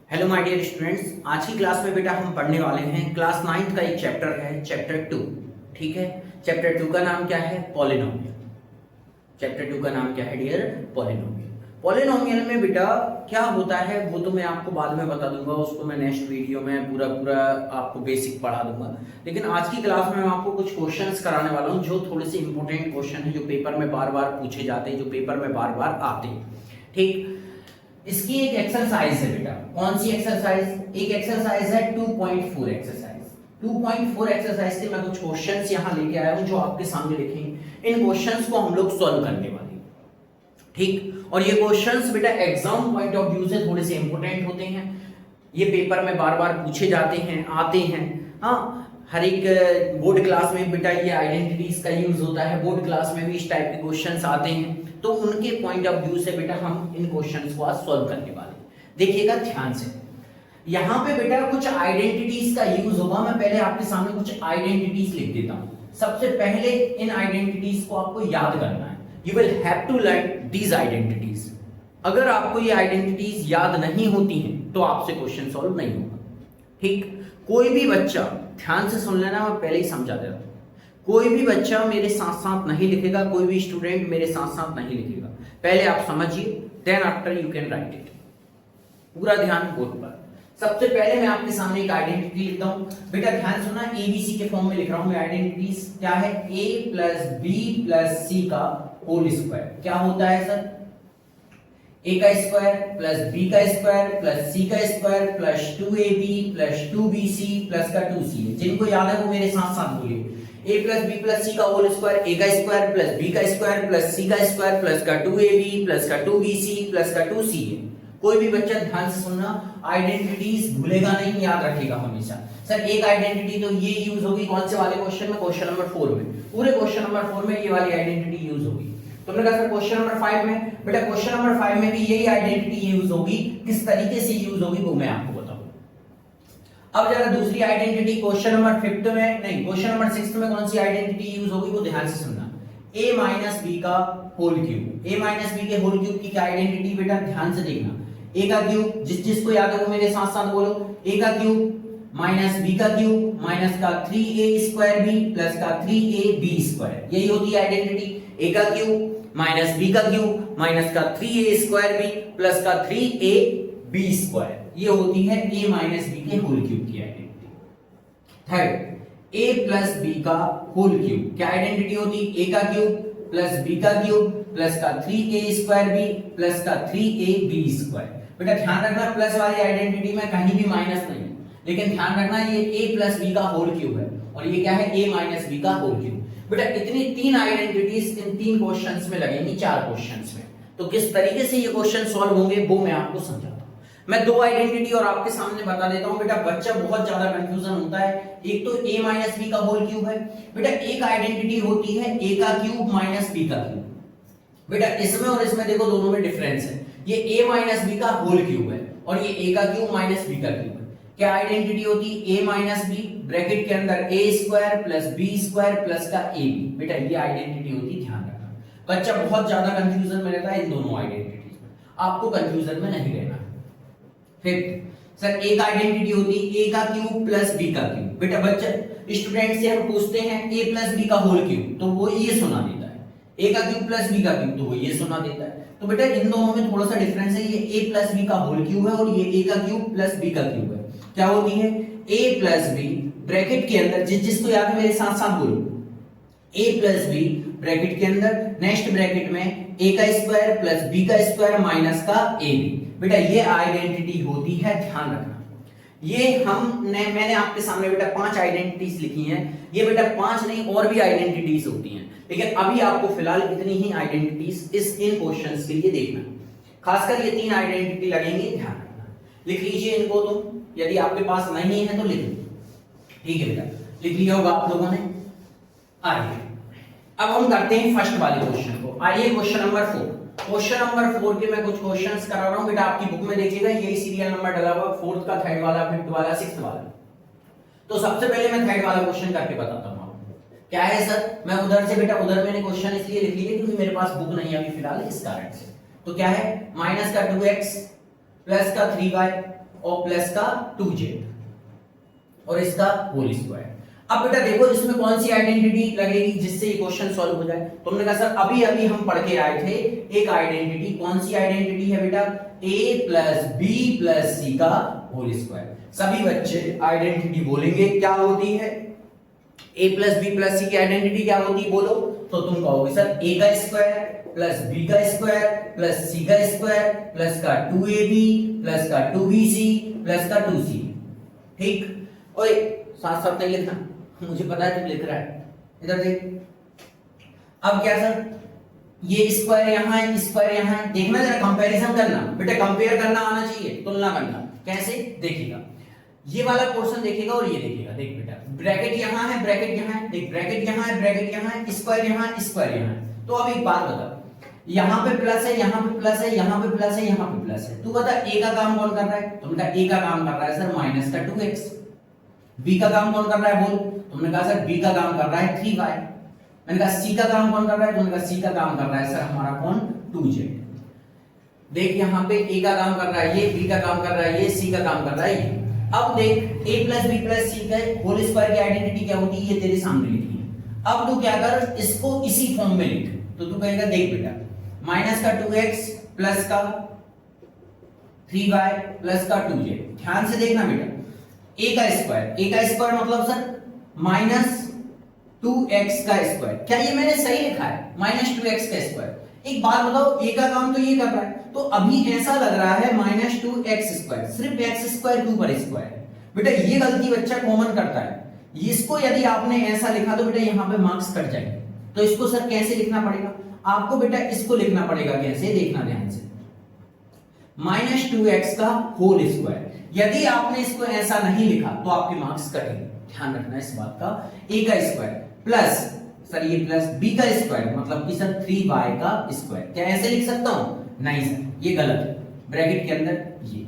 Hello my dear students, आज की class में बेटा हम पढ़ने वाले हैं क्लास 9th का एक चैप्टर है, चैप्टर 2। ठीक है, चैप्टर 2 का नाम क्या है? पॉलिनोमियल। चैप्टर 2 का नाम क्या है डियर? पॉलिनोमियल। पॉलिनोमियल में बेटा क्या होता है वो तो मैं आपको बाद में बता दूंगा, उसको मैं नेक्स्ट वीडियो में पूरा आपको बेसिक पढ़ा दूंगा। लेकिन आज की क्लास में मैं आपको कुछ क्वेश्चंस कराने वाला हूँ जो थोड़े से इंपॉर्टेंट क्वेश्चन है, जो पेपर में बार बार पूछे जाते हैं, जो पेपर में बार बार आते हैं। ठीक, इसकी एक एक्सरसाइज है बेटा। कौन सी एक्सरसाइज? एक एक्सरसाइज है 2.4 एक्सरसाइज। 2.4 एक्सरसाइज के मैं कुछ क्वेश्चंस यहां लेके आया हूं जो आपके सामने लिखे हैं। इन क्वेश्चंस को हम लोग सॉल्व करने वाले हैं। ठीक, और ये क्वेश्चंस बेटा एग्जाम पॉइंट ऑफ व्यू से थोड़े से इंपॉर्टेंट होते हैं। ये पेपर में बार बार पूछे जाते हैं, आते हैं। हाँ, हर एक बोर्ड क्लास में बेटा ये आइडेंटिटीज का यूज होता है, बोर्ड क्लास में भी इस टाइप के क्वेश्चंस आते हैं। तो उनके पॉइंट ऑफ व्यू से बेटा हम इन क्वेश्चंस को आज सॉल्व करने वाले हैं। देखिएगा ध्यान से, यहाँ पे बेटा कुछ आइडेंटिटीज का यूज होगा। मैं पहले आपके सामने कुछ आइडेंटिटीज लिख देता हूं। सबसे पहले इन आइडेंटिटीज को आपको याद करना है। You will have to learn these identities. अगर आपको ये आइडेंटिटीज याद नहीं होती हैं तो आपसे क्वेश्चन सॉल्व नहीं होगा। ठीक, कोई भी बच्चा, ध्यान से सुन लेना, मैं पहले ही समझा देता हूं। कोई भी बच्चा मेरे साथ साथ नहीं लिखेगा, कोई भी स्टूडेंट मेरे साथ साथ नहीं लिखेगा। पहले आप समझिए, then after you can write it. पूरा ध्यान बोर्ड पर। सबसे पहले मैं आपके सामने एक आइडेंटिटी लिखता हूं। बेटा ध्यान सुना, एबीसी के फॉर्म में लिख रहा हूं मैं। आइडेंटिटीज क्या है? ए प्लस बी प्लस सी का होल स्क्वायर। क्या होता है सर? ए का स्क्वायर प्लस बी का स्क्वायर प्लस सी का square plus 2ab plus 2bc plus का 2c। जिनको याद है वो मेरे साथ साथ बोलिए। a प्लस बी प्लस सी का होल स्क्वायर, ए का स्क्वायर प्लस बी का स्क्वायर प्लस सी का स्क्वायर प्लस का 2ab प्लस का 2bc प्लस का 2c। कोई भी बच्चा ध्यान से सुनना, आइडेंटिटीज भूलेगा नहीं, याद रखेगा हमेशा। सर एक आइडेंटिटी तो ये यूज होगी कौन से वाले क्वेश्चन में? क्वेश्चन नंबर 4 में। पूरे क्वेश्चन नंबर 4 में ये वाली आइडेंटिटी यूज होगी। तुमने कहा सर क्वेश्चन नंबर 5 में? बेटा क्वेश्चन नंबर 5 में भी यही आइडेंटिटी यूज होगी। किस तरीके से यूज होगी वो मैं आपको बताऊंगा। अब जरा दूसरी आइडेंटिटी क्वेश्चन नंबर 5 में नहीं, क्वेश्चन नंबर 6 में कौन सी आइडेंटिटी यूज होगी वो ध्यान से सुनना। a माइनस बी का whole cube. a minus B के होल क्यूब की क्या आइडेंटिटी? बेटा ध्यान से देखना, a का क्यूब, जिसको याद है वो मेरे साथ साथ बोलो। a का क्यूब माइनस b का क्यूब माइनस का 3a स्क्वायर b प्लस का 3ab स्क्वायर। यही होती है आइडेंटिटी। a का क्यूब माइनस b का क्यूब माइनस का 3a स्क्वायर b प्लस का 3ab स्क्वायर। ये होती है a माइनस b के होल क्यूब की identity. Third, a plus b का होल क्यूब। क्या आइडेंटिटी होती? a का क्यूब प्लस b का क्यूब प्लस का 3a स्क्वायर b प्लस का 3ab स्क्वायर। बेटा ध्यान रखना, प्लस वाली आइडेंटिटी में कहीं भी माइनस नहीं है, लेकिन ध्यान रखना ये a प्लस b का होल क्यूब है और ये क्या है? a माइनस b का होल क्यूब। बेटा इतनी तीन आइडेंटिटीज इन तीन क्वेश्चंस में लगेंगी, 4 क्वेश्चंस में। तो किस तरीके से ये क्वेश्चन सॉल्व होंगे वो मैं आपको समझाता हूं। मैं 2 आइडेंटिटी और आपके सामने बता देता हूं। बेटा बच्चा बहुत ज्यादा कंफ्यूजन होता है। एक तो a माइनस b का होल क्यूब है। बेटा एक आइडेंटिटी होती है a का क्यूब माइनस b का क्यूब। बेटा इसमें और इसमें देखो, दोनों में डिफरेंस है। ये a माइनस b का होल क्यूब है और ये a का क्यूब माइनस b का क्यूब है। क्या आइडेंटिटी होती? a माइनस b ब्रैकेट के अंदर a square plus b square plus का ab। बेटा ये आइडेंटिटी होती, ध्यान रखना। बच्चा बहुत ज्यादा कंफ्यूजन में रहता है इन दोनों आइडेंटिटीज में, आपको कंफ्यूजन में नहीं रहना। फिफ्थ, सर एक आइडेंटिटी होती है a का क्यूब प्लस b का क्यूब। बेटा बच्चा स्टूडेंट से हम पूछते हैं a प्लस b का होल क्यूब, तो वो ये सुना देता है। a का क्यूब प्लस b का क्यूब, तो वो ये सुना देता है। तो बेटा इन दोनों में थोड़ा सा डिफरेंस है। ये a प्लस b का होल क्यूब है और ये a का क्यूब प्लस b का क्यूब है। क्या होती है? a प्लस b ब्रैकेट के अंदर, जिसको याद है मेरे साथ साथ बोलो, a प्लस b ब्रैकेट के अंदर, नेक्स्ट ब्रैकेट में a का स्क्वायर प्लस b का स्क्वायर माइनस का ab। बेटा ये आइडेंटिटी होती है, ध्यान रखना। ये मैंने आपके सामने बेटा 5 आइडेंटिटीज लिखी हैं। ये बेटा 5 नहीं और भी आइडेंटिटीज होती हैं, लेकिन अभी आपको फिलहाल इतनी ही आइडेंटिटीज इन क्वेश्चंस के लिए देखना। खासकर ये 3 आइडेंटिटी लगेंगी, ध्यान रखना। लिख लीजिए इनको, तो यदि आपके पास नहीं है तो लिख लो। ठीक है बेटा, लिख लिया होगा आप लोगों ने। आइए अब हम करते हैं फर्स्ट वाले क्वेश्चन को। आइए क्वेश्चन नंबर 4। क्वेश्चन नंबर 4 के मैं कुछ क्वेश्चंस करा रहा हूं। बेटा आपकी बुक में देखिएगा, यही सीरियल नंबर डला हुआ, 4th का, 3rd वाला, 5th वाला, 6th वाला। तो सबसे पहले मैं 3rd वाला क्वेश्चन करके बताता हूं आपको। क्या है सर? मैं उधर से बेटा, उधर मैंने क्वेश्चन इसलिए लिख लिया क्योंकि मेरे पास बुक नहीं है अभी फिलहाल, इस कारण से। तो क्या है? माइनस का 2x प्लस का 3y और प्लस का 2z और इसका होल स्क्वायर। अब बेटा देखो इसमें कौन सी आइडेंटिटी लगेगी जिससे ये क्वेश्चन सॉल्व हो जाए। तुमने कहा सर अभी अभी हम पढ़ के आए थे एक आइडेंटिटी, कौन सी आइडेंटिटी है बेटा, a प्लस बी प्लस सी का होल स्क्वायर। सभी बच्चे आइडेंटिटी बोलेंगे क्या होती है, a प्लस बी प्लस सी की आइडेंटिटी क्या होती है बोलो, तो तुम कहोगे सर a का स्क्वायर प्लस b का स्क्वायर प्लस c का स्क्वायर प्लस का 2ab प्लस का 2bc प्लस का 2c। ठीक, ओए साथ साथ नहीं लिखना, मुझे पता है तुम लिख रहा है, इधर देख। अब क्या सर, ये स्क्वायर यहाँ है, स्क्वायर यहाँ है, देखना जरा, कंपैरिजन करना बेटा, कंपेयर करना आना चाहिए, तुलना करना। कैसे देखिएगा, ये वाला पोर्शन देखेगा और ये देखेगा। देख बेटा ब्रैकेट यहाँ है, ब्रैकेट यहाँ है, देख ब्रैकेट यहाँ है, ब्रैकेट यहाँ है, स्क्वायर यहाँ है, स्क्वायर यहाँ है। तो अब एक बात बता, यहाँ पे प्लस है, यहाँ पे प्लस है, यहाँ पे प्लस है, यहाँ पे प्लस है, तू बता ए का काम कौन कर रहा है। तुमने कहा ए का काम कर रहा है सर माइनस का 2x। बी का काम कौन कर रहा है बोल, तुमने कहा सर बी का काम कर रहा है 3y। मैंने कहा सी का काम कौन कर रहा है, तुमने कहा सी का काम कर रहा है सर हमारा कौन 2z। देख यहाँ पे ए का काम कर रहा है ये, बी का काम कर रहा है ये, सी का काम कर रहा है ये। अब देख a प्लस बी प्लस सी का होल स्क्वायर की आइडेंटिटी क्या होती है, ये तेरे सामने लिखी है। अब तू क्या कर, इसको इसी फॉर्म में लिख। तो तू कहेगा देख बेटा माइनस का 2x प्लस का 3y प्लस का 2z। ध्यान से देखना बेटा, a का स्क्वायर मतलब सर माइनस 2x का स्क्वायर। क्या ये मैंने सही लिखा है, माइनस 2x का स्क्वायर। एक बात बताओ, a का काम तो ये कर रहा है, तो अभी ऐसा लग रहा है माइनस 2x स्क्वायर, सिर्फ x स्क्वायर के ऊपर स्क्वायर। बेटा ये गलती बच्चा कॉमन करता है, इसको यदि आपने ऐसा लिखा तो बेटा यहाँ पे मार्क्स कट जाएंगे। तो इसको सर कैसे लिखना पड़ेगा आपको, बेटा इसको लिखना पड़ेगा कैसे, देखना ध्यान से, माइनस 2x का होल स्क्वायर। यदि आपने इसको ऐसा नहीं लिखा तो आपके मार्क्स कटेंगे, ध्यान रखना इस बात का। a का स्क्वायर प्लस सर ये प्लस b का स्क्वायर मतलब कि सर 3y का स्क्वायर। क्या ऐसे लिख सकता हूं, नहीं सर ये गलत है, ब्रैकेट के अंदर ये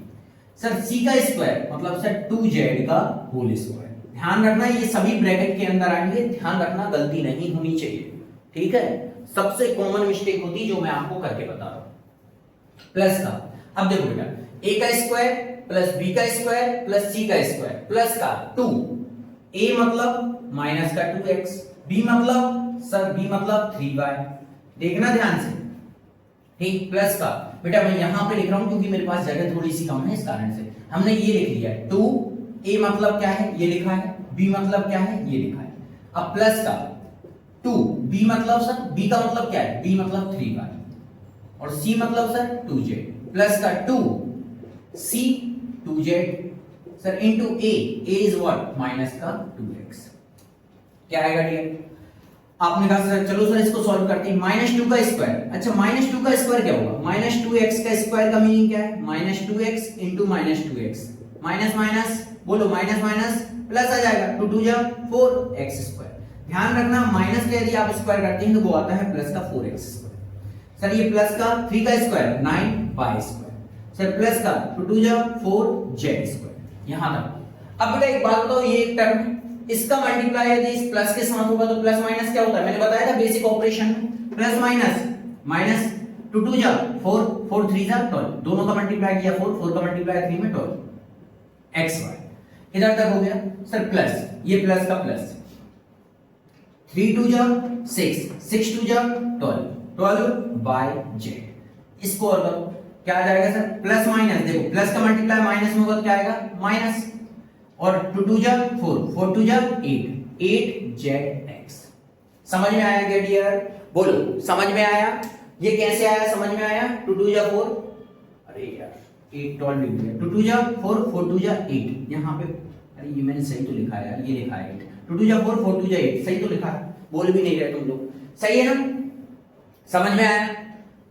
सर c का स्क्वायर मतलब सर 2z का होल स्क्वायर। ध्यान रखना ये सभी ब्रैकेट के अंदर आएंगे, ध्यान रखना गलती नहीं होनी चाहिए, ठीक है। सबसे कॉमन मिस्टेक होती जो मैं आपको करके बता रहा हूं, प्लस का। अब देखो बेटा a का स्क्वायर प्लस b का स्क्वायर प्लस c का स्क्वायर प्लस का 2, a मतलब माइनस का 2x, b मतलब सर b मतलब 3y। देखना ध्यान से, ठीक, प्लस का बेटा मैं यहां पे लिख रहा हूं क्योंकि मेरे पास जगह थोड़ी सी कम है, इस कारण से हमने ये लिख लिया है 2। a मतलब क्या है ये लिखा है, b मतलब क्या है ये लिखा है। अब प्लस का 2, b मतलब सर b का मतलब क्या है, b मतलब 3y और c मतलब सर 2z प्लस का 2 c 2z sir into a is what minus का 2x। क्या आएगा डियर, आपने कहा सर चलो सर इसको सॉल्व करते हैं। माइनस 2 का स्क्वायर, अच्छा माइनस 2 का स्क्वायर क्या होगा, माइनस 2x का स्क्वायर का मीनिंग क्या है, minus 2x into minus 2x, minus minus बोलो माइनस माइनस प्लस आ जाएगा, 2 2 जा 4x स्क्वायर। ध्यान रखना माइनस का यदि आप स्क्वायर करते हैं तो वो आता है प्लस का 4x स्क्वायर। सर ये प्लस का 3 का square 9y square, sir plus का 2 2 जा 4z स्क्वायर। यहां तक। अब बेटा एक बात बताओ, ये एक टर्म है, इसका मल्टीप्लाई यदि इस प्लस के साथ होगा तो प्लस माइनस क्या होता है, मैंने बताया था बेसिक ऑपरेशन में, प्लस माइनस माइनस 2 2 जा 4 4 3 जा 12, दोनों का मल्टीप्लाई किया 4 4 का मल्टीप्लाई 3 में 12 xy। इधर तक हो गया सर प्लस, ये प्लस का प्लस 3 2 जा 6 6 2 जा 12 12 बाय z। इसको और करो क्या आ जाएगा सर, प्लस माइनस, देखो प्लस का मल्टीप्लाई माइनस में होगा तो क्या आएगा माइनस, और 2 2 जा 4 4 2 जा 8 8zx। समझ में आया क्या डियर, बोलो समझ में आया, ये कैसे आया समझ में आया, 2 2 जा 4, अरे यार 8 12 लिख दिया, 2 2 जा 4 4 2 जा 8, यहाँ पे अरे ये मैंने सही तो लिखा है यार, ये लिखा है 8, 2 2 जा 4 4 2 जा 8, सही तो लिखा है, बोल भी नहीं रहे तुम लोग, सही है ना, समझ में आया,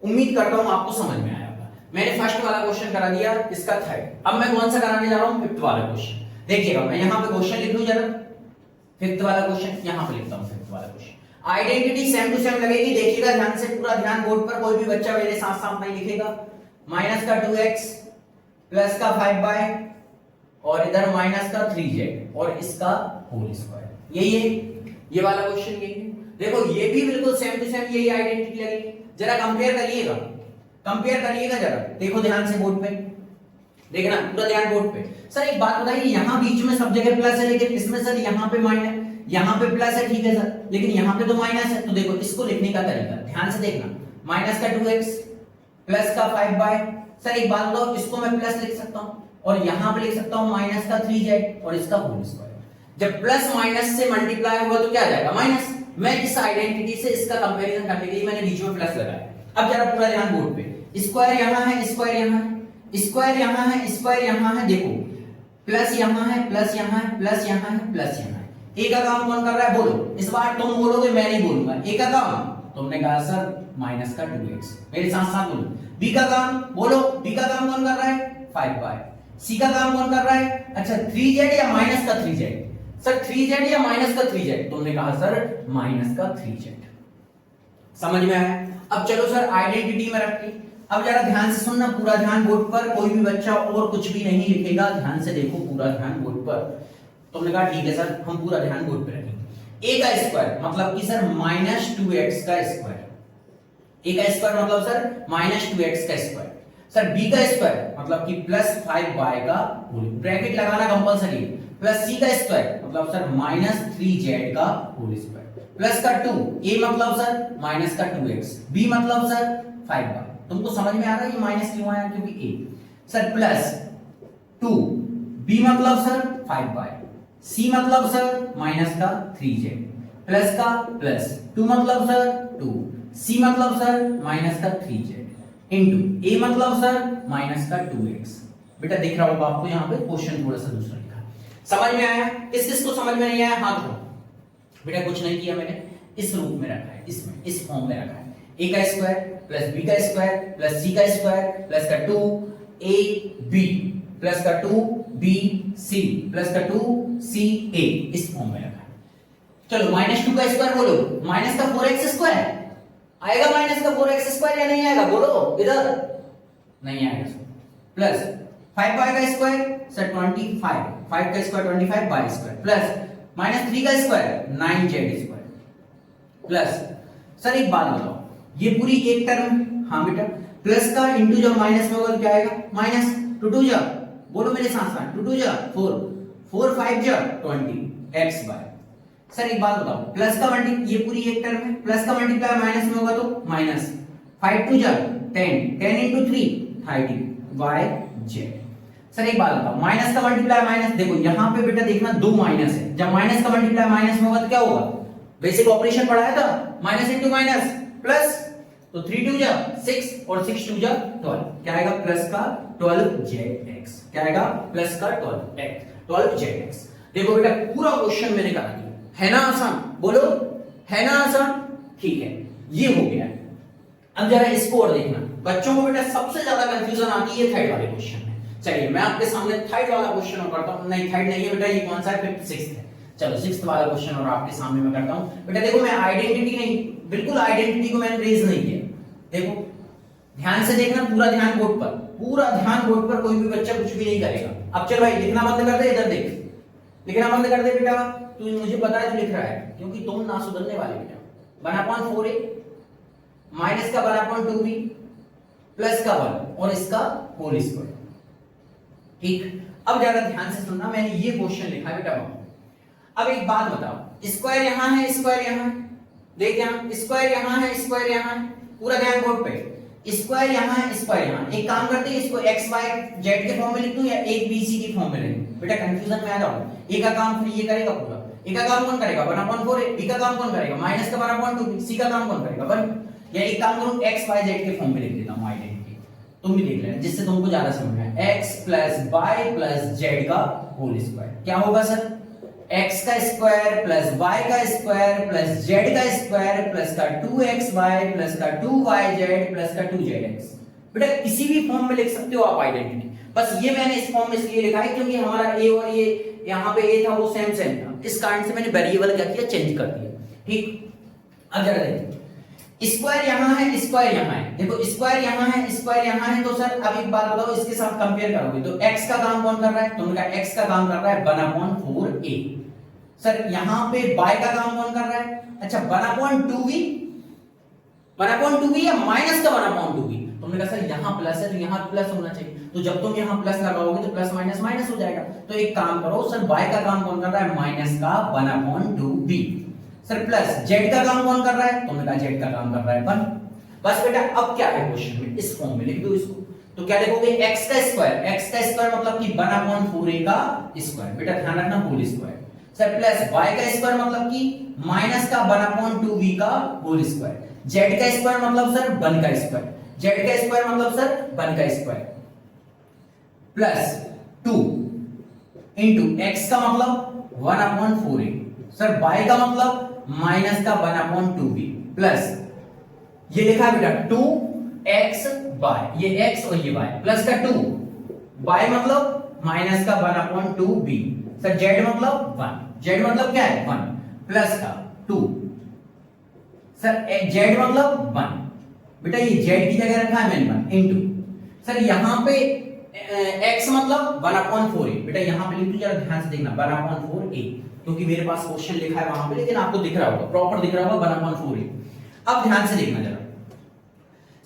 उम्मीद करता हूं आपको समझ में आया होगा। मैंने फर्स्ट वाला क्वेश्चन करा दिया, इसका थर्ड, अब मैं कौन सा कराने जा रहा हूं, फिफ्थ वाला क्वेश्चन। देखिएगा मैं यहाँ पे क्वेश्चन लिख लूं जरा, फिफ्थ वाला क्वेश्चन यहाँ पे लिखता हूँ, फिफ्थ वाला question identity same to same लगेगी, देखिएगा ध्यान से, पूरा ध्यान बोर्ड पर, कोई भी बच्चा मेरे साथ साथ नहीं लिखेगा। माइनस का 2x प्लस का 5y और इधर माइनस का 3z और इसका होल स्क्वायर, यही है ये वाला क्वेश्चन, यही है। देखो ये भी बिल्कुल सेम टू सेम यही आइडेंटिटी लगेगी, जरा कंपेयर करिएगा, कंपेयर करिएगा जरा, देखो ध्यान से बोर्ड पे, देखना पूरा ध्यान बोर्ड पे। सर एक बात बताइए, यहाँ बीच में सब जगह प्लस है, लेकिन इसमें सर यहाँ पे माइनस, यहाँ पे प्लस है, ठीक है सर, लेकिन यहाँ पे तो माइनस है। तो देखो इसको लिखने का तरीका ध्यान से देखना, माइनस का 2x प्लस का 5y। सर एक बात बताओ, इसको मैं प्लस लिख सकता हूँ और यहाँ पे लिख सकता हूँ माइनस का 3z और इसका होल स्क्वायर। जब प्लस माइनस से मल्टीप्लाई होगा तो क्या आ जाएगा, माइनस। मैं इस आइडेंटिटी से इसका कंपैरिजन करने के लिए मैंने बीच में प्लस लगाया। अब जरा पूरा ध्यान बोर्ड पे, स्क्वायर यहाँ है, स्क्वायर यहाँ है, स्क्वायर यहाँ है, स्क्वायर यहाँ है, देखो प्लस यहाँ है, प्लस यहाँ है, प्लस यहाँ है, प्लस यहाँ है। ए का काम कौन कर रहा है बोलो, इस बार तुम बोलोगे मैं नहीं बोलूंगा। ए का काम तुमने कहा सर माइनस का 2x, मेरे साथ साथ बोलो। बी का काम बोलो, बी का काम कौन कर रहा है 5y। सी का काम कौन कर रहा है, अच्छा 3z या माइनस का 3z। सर 3z या माइनस का 3z, तुमने कहा सर माइनस का 3z। समझ में आया। अब चलो सर आइडेंटिटी में रखते। अब जरा ध्यान से सुनना, पूरा ध्यान बोर्ड पर, कोई भी बच्चा और कुछ भी नहीं लिखेगा, ध्यान से देखो पूरा ध्यान बोर्ड पर। तुमने कहा ठीक है सर हम पूरा ध्यान बोर्ड पे रखेंगे। a का स्क्वायर मतलब कि सर माइनस 2x का स्क्वायर, a का स्क्वायर मतलब सर माइनस 2x का स्क्वायर। सर b का स्क्वायर मतलब कि प्लस 5y का होल, ब्रैकेट लगाना कंपलसरी, प्लस c का स्क्वायर मतलब सर माइनस 3z का होल स्क्वायर, प्लस का 2, a मतलब सर माइनस का 2x, b मतलब सर 5y। तुमको समझ में आ रहा है ये माइनस क्यों आया, क्योंकि a। सर प्लस 2, b मतलब सर 5y, c मतलब सर माइनस का 3z, प्लस का प्लस 2 मतलब सर 2, c मतलब सर माइनस का 3z इंटू a मतलब सर माइनस का 2x। बेटा दिख रहा होगा आपको यहाँ पे क्वेश्चन थोड़ा सा दूसरा लिखा। समझ में आया? किस किस को समझ में नहीं आया हाथ उठाओ। बेटा कुछ नहीं किया मैंने, इस रूप में रखा है, इसमें इस फॉर्म में रखा है। a का स्क्वायर प्लस b का स्क्वायर प्लस c का स्क्वायर प्लस का 2ab प्लस का 2bc प्लस का 2ca इस फॉर्म में रखा है। चलो माइनस 2 का स्क्वायर बोलो, माइनस का 4x स्क्वायर आएगा, माइनस का 4x स्क्वायर या नहीं आएगा बोलो, इधर नहीं आएगा। प्लस 5y का स्क्वायर सर 25, 5 का square 25 y square plus minus 3 का square 9z square plus. Sir एक बात बताओ, ये पूरी एक टर्म, हाँ बेटा, प्लस का इंटू जब माइनस में होगा तो क्या आएगा, माइनस 2 2 जा, बोलो मेरे साथ साथ, 2 2 जा 4, 4 5 जा 20 x y। सर एक बात बताओ, प्लस का मल्टी, ये पूरी एक टर्म है, प्लस का मल्टीप्लाई माइनस में होगा तो माइनस 5 2 जा 10, 10 into 3 30 y z। सर एक बात बताओ, माइनस का मल्टीप्लाई माइनस, देखो यहाँ पे बेटा देखना 2 माइनस है, जब माइनस का मल्टीप्लाई माइनस में होगा तो क्या होगा, बेसिक ऑपरेशन पढ़ाया था, माइनस इंटू माइनस प्लस, तो 3 2 जा 6 और 6 2 जा 12, क्या आएगा प्लस का 12zx, क्या आएगा प्लस का 12zx। देखो बेटा पूरा क्वेश्चन मैंने करा दिया, है ना आसान, बोलो है ना आसान, ठीक है ये हो गया। अब जरा इसको और देखना, बच्चों को बेटा सबसे ज्यादा कंफ्यूजन आती है थर्ड वाले क्वेश्चन में। चलिए मैं आपके सामने थर्ड वाला क्वेश्चन और करता हूं, नहीं थर्ड नहीं है बेटा, ये कौन सा है, फिफ्थ सिक्स्थ है। चलो सिक्स्थ वाला क्वेश्चन और आपके सामने मैं करता हूं। बेटा देखो मैं आइडेंटिटी नहीं, बिल्कुल आइडेंटिटी को मैंने रेज नहीं किया, देखो ध्यान से देखना, पूरा ध्यान बोर्ड पर, पूरा ध्यान बोर्ड पर, कोई भी बच्चा कुछ भी नहीं करेगा। अब चल भाई लिखना बंद कर दे, इधर देख, लिखना बंद कर दे बेटा, तू मुझे पता है तू लिख रहा है, क्योंकि तुम ना सुधरने वाले बेटा। 1/4a माइनस का 1/2b प्लस का 1 और इसका होल स्क्वायर, ठीक। अब ज्यादा ध्यान से सुनना, मैंने ये क्वेश्चन लिखा है बेटा। अब एक बात बताओ, स्क्वायर यहां है, स्क्वायर यहां है, देख यहां स्क्वायर यहां है, स्क्वायर यहां है, पूरा ध्यान बोर्ड पे, स्क्वायर यहां है, स्क्वायर यहां। एक काम करते हैं, इसको x y z के फॉर्म में लिख दूं या एक b c के फॉर्म में लिख दूं, बेटा कंफ्यूजन में आ जाओ। ए का काम फिर ये करेगा पूरा, ए का काम कौन करेगा 1/4, बी का काम कौन करेगा माइनस का 1/2, सी का काम कौन करेगा 1, या एक काम करूं x y z के फॉर्म में लिख देता हूं आइडेंटिटी, तुम भी देख लेना जिससे तुमको ज्यादा समझ में आए। x + y + z का होल स्क्वायर क्या होगा सर, x का स्क्वायर प्लस y का स्क्वायर प्लस z का स्क्वायर प्लस का 2xy प्लस का 2yz प्लस का 2zx। बेटा किसी भी फॉर्म में लिख सकते हो आप आइडेंटिटी, बस ये मैंने इस फॉर्म में इसलिए लिखा है क्योंकि हमारा a और ये यहाँ पे a था वो सेम सेम था, इस कारण से मैंने वेरिएबल क्या किया, चेंज कर दिया, ठीक। अब जरा देखिए, स्क्वायर यहाँ है, स्क्वायर यहाँ है, देखो स्क्वायर यहाँ है, स्क्वायर यहाँ है, तो सर अब एक बात बताओ, इसके साथ कंपेयर करोगे तो x का काम कौन कर रहा है, तुमने कहा x का काम कर रहा है 1/4a। सर यहाँ पे y का काम कौन कर रहा है, अच्छा 1/2b, 1/2b या माइनस का 1/2b, तुमने कहा सर यहाँ प्लस है तो यहाँ प्लस होना चाहिए, तो जब तुम यहाँ प्लस लगाओगे तो प्लस माइनस माइनस हो जाएगा। तो एक काम करो सर, y का काम कौन कर रहा है, माइनस का 1/2b। सर प्लस z का काम कौन कर रहा है, तुमने कहा z का काम कर रहा है 1। बस बेटा अब क्या है क्वेश्चन में, इस फॉर्म में लिख दो इसको। तो क्या लिखोगे, x का स्क्वायर मतलब कि 1/4a का स्क्वायर, बेटा ध्यान रखना whole square. Sir plus y का स्क्वायर मतलब कि माइनस का 1/2v का होल स्क्वायर। z का स्क्वायर मतलब सर 1 का स्क्वायर, z का स्क्वायर मतलब सर 1 का स्क्वायर प्लस 2 इंटू x का मतलब 1/4a, सर y का मतलब माइनस का 1/2v प्लस ये लिखा है बेटा 2x y, ये x और ये y प्लस का 2 y मतलब माइनस का 1/2b, सर z मतलब 1, z मतलब क्या है 1 प्लस का 2, सर z मतलब 1, बेटा ये z की जगह रखा है मैंने 1 इंटू सर यहाँ पे x मतलब 1/4a, बेटा यहाँ पे लिख दो, जरा ध्यान से देखना 1/4a, क्योंकि मेरे पास क्वेश्चन लिखा है वहां पे, लेकिन आपको दिख रहा होगा, प्रॉपर दिख रहा होगा 1/4a। अब ध्यान से देखना जरा,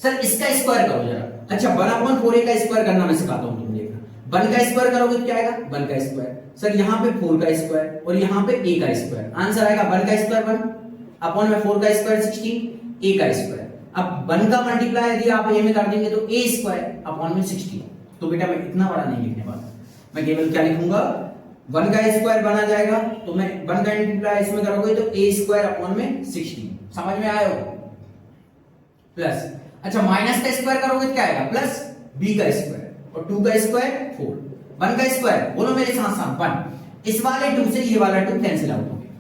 सर इसका स्क्वायर करो जरा। अच्छा 1/4a का स्क्वायर करना मैं सिखाता हूं, तुम देखना 1 का स्क्वायर करोगे तो क्या आएगा 1 का स्क्वायर, सर यहाँ पे 4 का स्क्वायर और यहाँ पे a का स्क्वायर, आंसर आएगा 1 का स्क्वायर 1 अपॉन में 4 का स्क्वायर 16 a का स्क्वायर। अब 1 का मल्टीप्लाई यदि आप a में कर देंगे तो a स्क्वायर अपॉन में 16। तो बेटा मैं इतना बड़ा नहीं लिखने वाला, मैं केवल क्या लिखूंगा 1 का स्क्वायर बना जाएगा, तो मैं 1 का मल्टीप्लाई इसमें करोगे तो a स्क्वायर अपॉन में 16, समझ में आया हो प्लस। अच्छा माइनस का स्क्वायर करोगे तो क्या आएगा प्लस b का स्क्वायर और 2 का स्क्वायर 4, 1 का स्क्वायर बोलो मेरे साथ साथ 1, इस वाले 2 से ये वाला 2 कैंसिल आउट हो गया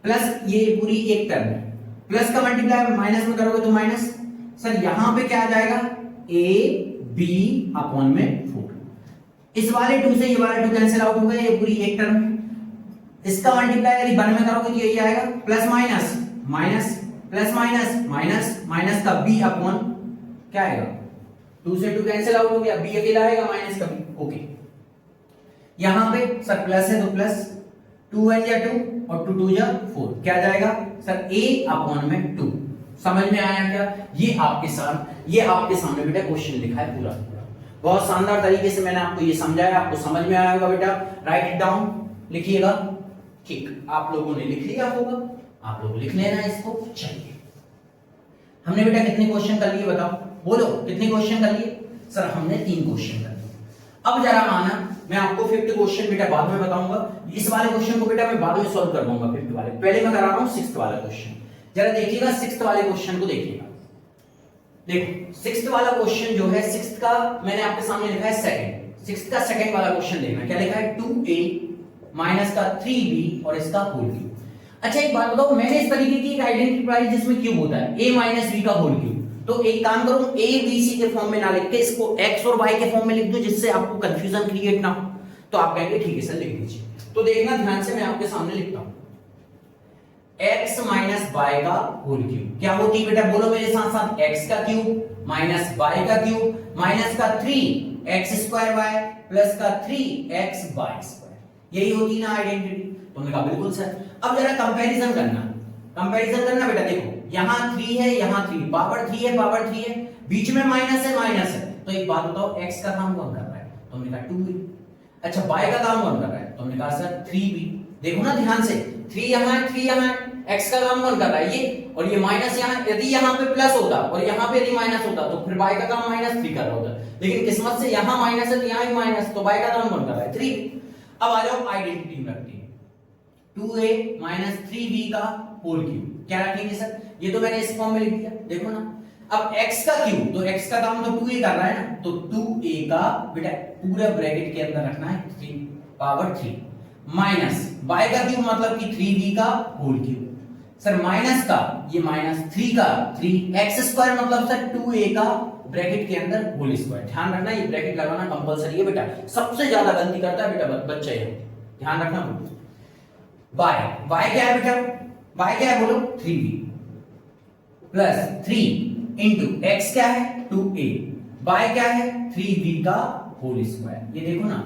प्लस ये पूरी एक टर्म है, प्लस का मल्टीप्लाई माइनस में करोगे तो माइनस, सर यहां पे क्या आ जाएगा a b अपॉन में 4, इस वाले 2 से ये वाला 2 कैंसिल आउट हो गया, ये पूरी एक टर्म है। इसका मल्टीप्लाई यदि 1 में करोगे तो यही आएगा plus minus minus plus minus minus minus का b अपॉन क्या आएगा 2 से 2 कैंसिल आउट हो गया, b अकेला आएगा माइनस का b, ओके। यहां पे सर प्लस है तो प्लस 2 1 या 2 और 2 2 या 4, क्या जाएगा सर a अपॉन में 2। समझ में आया क्या, ये आपके सामने बेटा क्वेश्चन लिखा है पूरा पूरा, बहुत शानदार तरीके से मैंने आपको ये समझाया, आपको समझ में आया होगा बेटा। राइट इट डाउन, लिखिएगा, ठीक आप लोगों ने लिख लिया होगा, आप लोग लिख लेना इसको। चलिए हमने बेटा कितने क्वेश्चन कर लिए बताओ, बोलो कितने क्वेश्चन कर लिए, सर हमने 3 क्वेश्चन कर लिए। अब जरा आना, मैं आपको 5th क्वेश्चन बेटा बाद में बताऊंगा, इस वाले क्वेश्चन को बेटा मैं बाद में सॉल्व कर दूंगा 5th वाले, पहले मैं करा रहा हूं 6th वाला क्वेश्चन। जरा देखिएगा 6th वाले क्वेश्चन को देखिएगा, देखो 6th वाला क्वेश्चन जो है 6th का मैंने आपके सामने लिखा है सेकंड, 6th का सेकंड वाला क्वेश्चन देखना, क्या लिखा है 2a माइनस का 3b और इसका होल क्यूब। अच्छा एक बात बताओ, मैंने इस तरीके की एक आइडेंटिफाई जिसमें क्यूब होता है a माइनस b का होल क्यूब, तो एक काम करो a b c के फॉर्म में ना लिख के इसको x और y के फॉर्म में लिख दो, जिससे आपको कंफ्यूजन क्रिएट ना हो। तो आप कहेंगे ठीक है सर लिख दीजिए, तो देखना ध्यान से, मैं आपके सामने लिखता हूं x माइनस y का होल क्यूब क्या होती है बेटा, बोलो मेरे साथ साथ, x का क्यूब माइनस y का क्यूब माइनस का 3x स्क्वायर y प्लस का 3x y स्क्वायर, यही होती है ना आइडेंटिटी। तुमने कहा बिल्कुल सर। अब जरा कंपैरिजन करना बेटा, देखो यहां 3 है, यहां 3 पावर 3 है, पावर 3 है, बीच में माइनस है, तो एक बात बताओ x का काम कौन कर रहा है, तुमने कहा 2b। अच्छा y का काम कौन कर रहा है, तुमने कहा सर 3b। देखो ना ध्यान से, 3 यहां है, 3 यहां है, x का काम कौन कर रहा है ये, और ये माइनस यहां, यदि यहां पे प्लस होता और यहां पे यदि माइनस होता तो फिर y का काम -3 कर रहा होता, लेकिन किस्मत से यहां माइनस है तो यहां भी माइनस, तो y का काम कौन कर रहा है 3। अब आ जाओ आइडेंटिटी में रखते हैं 2a माइनस 3b का होल क्यूब, क्या रखेंगे सर, ये तो मैंने इस फॉर्म में लिख दिया, देखो ना। अब x का क्यूब, तो x का काम तो 2a कर रहा है ना, तो 2a का बेटा पूरे ब्रैकेट के अंदर रखना है 3 पावर 3 माइनस y का क्यूब मतलब कि 3b का होल क्यूब, सर माइनस का ये -3 का 3x स्क्वायर मतलब सर 2a का ब्रैकेट के अंदर होल स्क्वायर। ध्यान रखना ये ब्रैकेट लगाना कंपलसरी है बेटा, सबसे ज्यादा गलती करता है बेटा बच्चा ये, ध्यान रखना। y क्या है बेटा, y क्या है बोलो 3b प्लस 3 इंटू x क्या है 2a, y क्या है 3b का होल स्क्वायर, ये देखो ना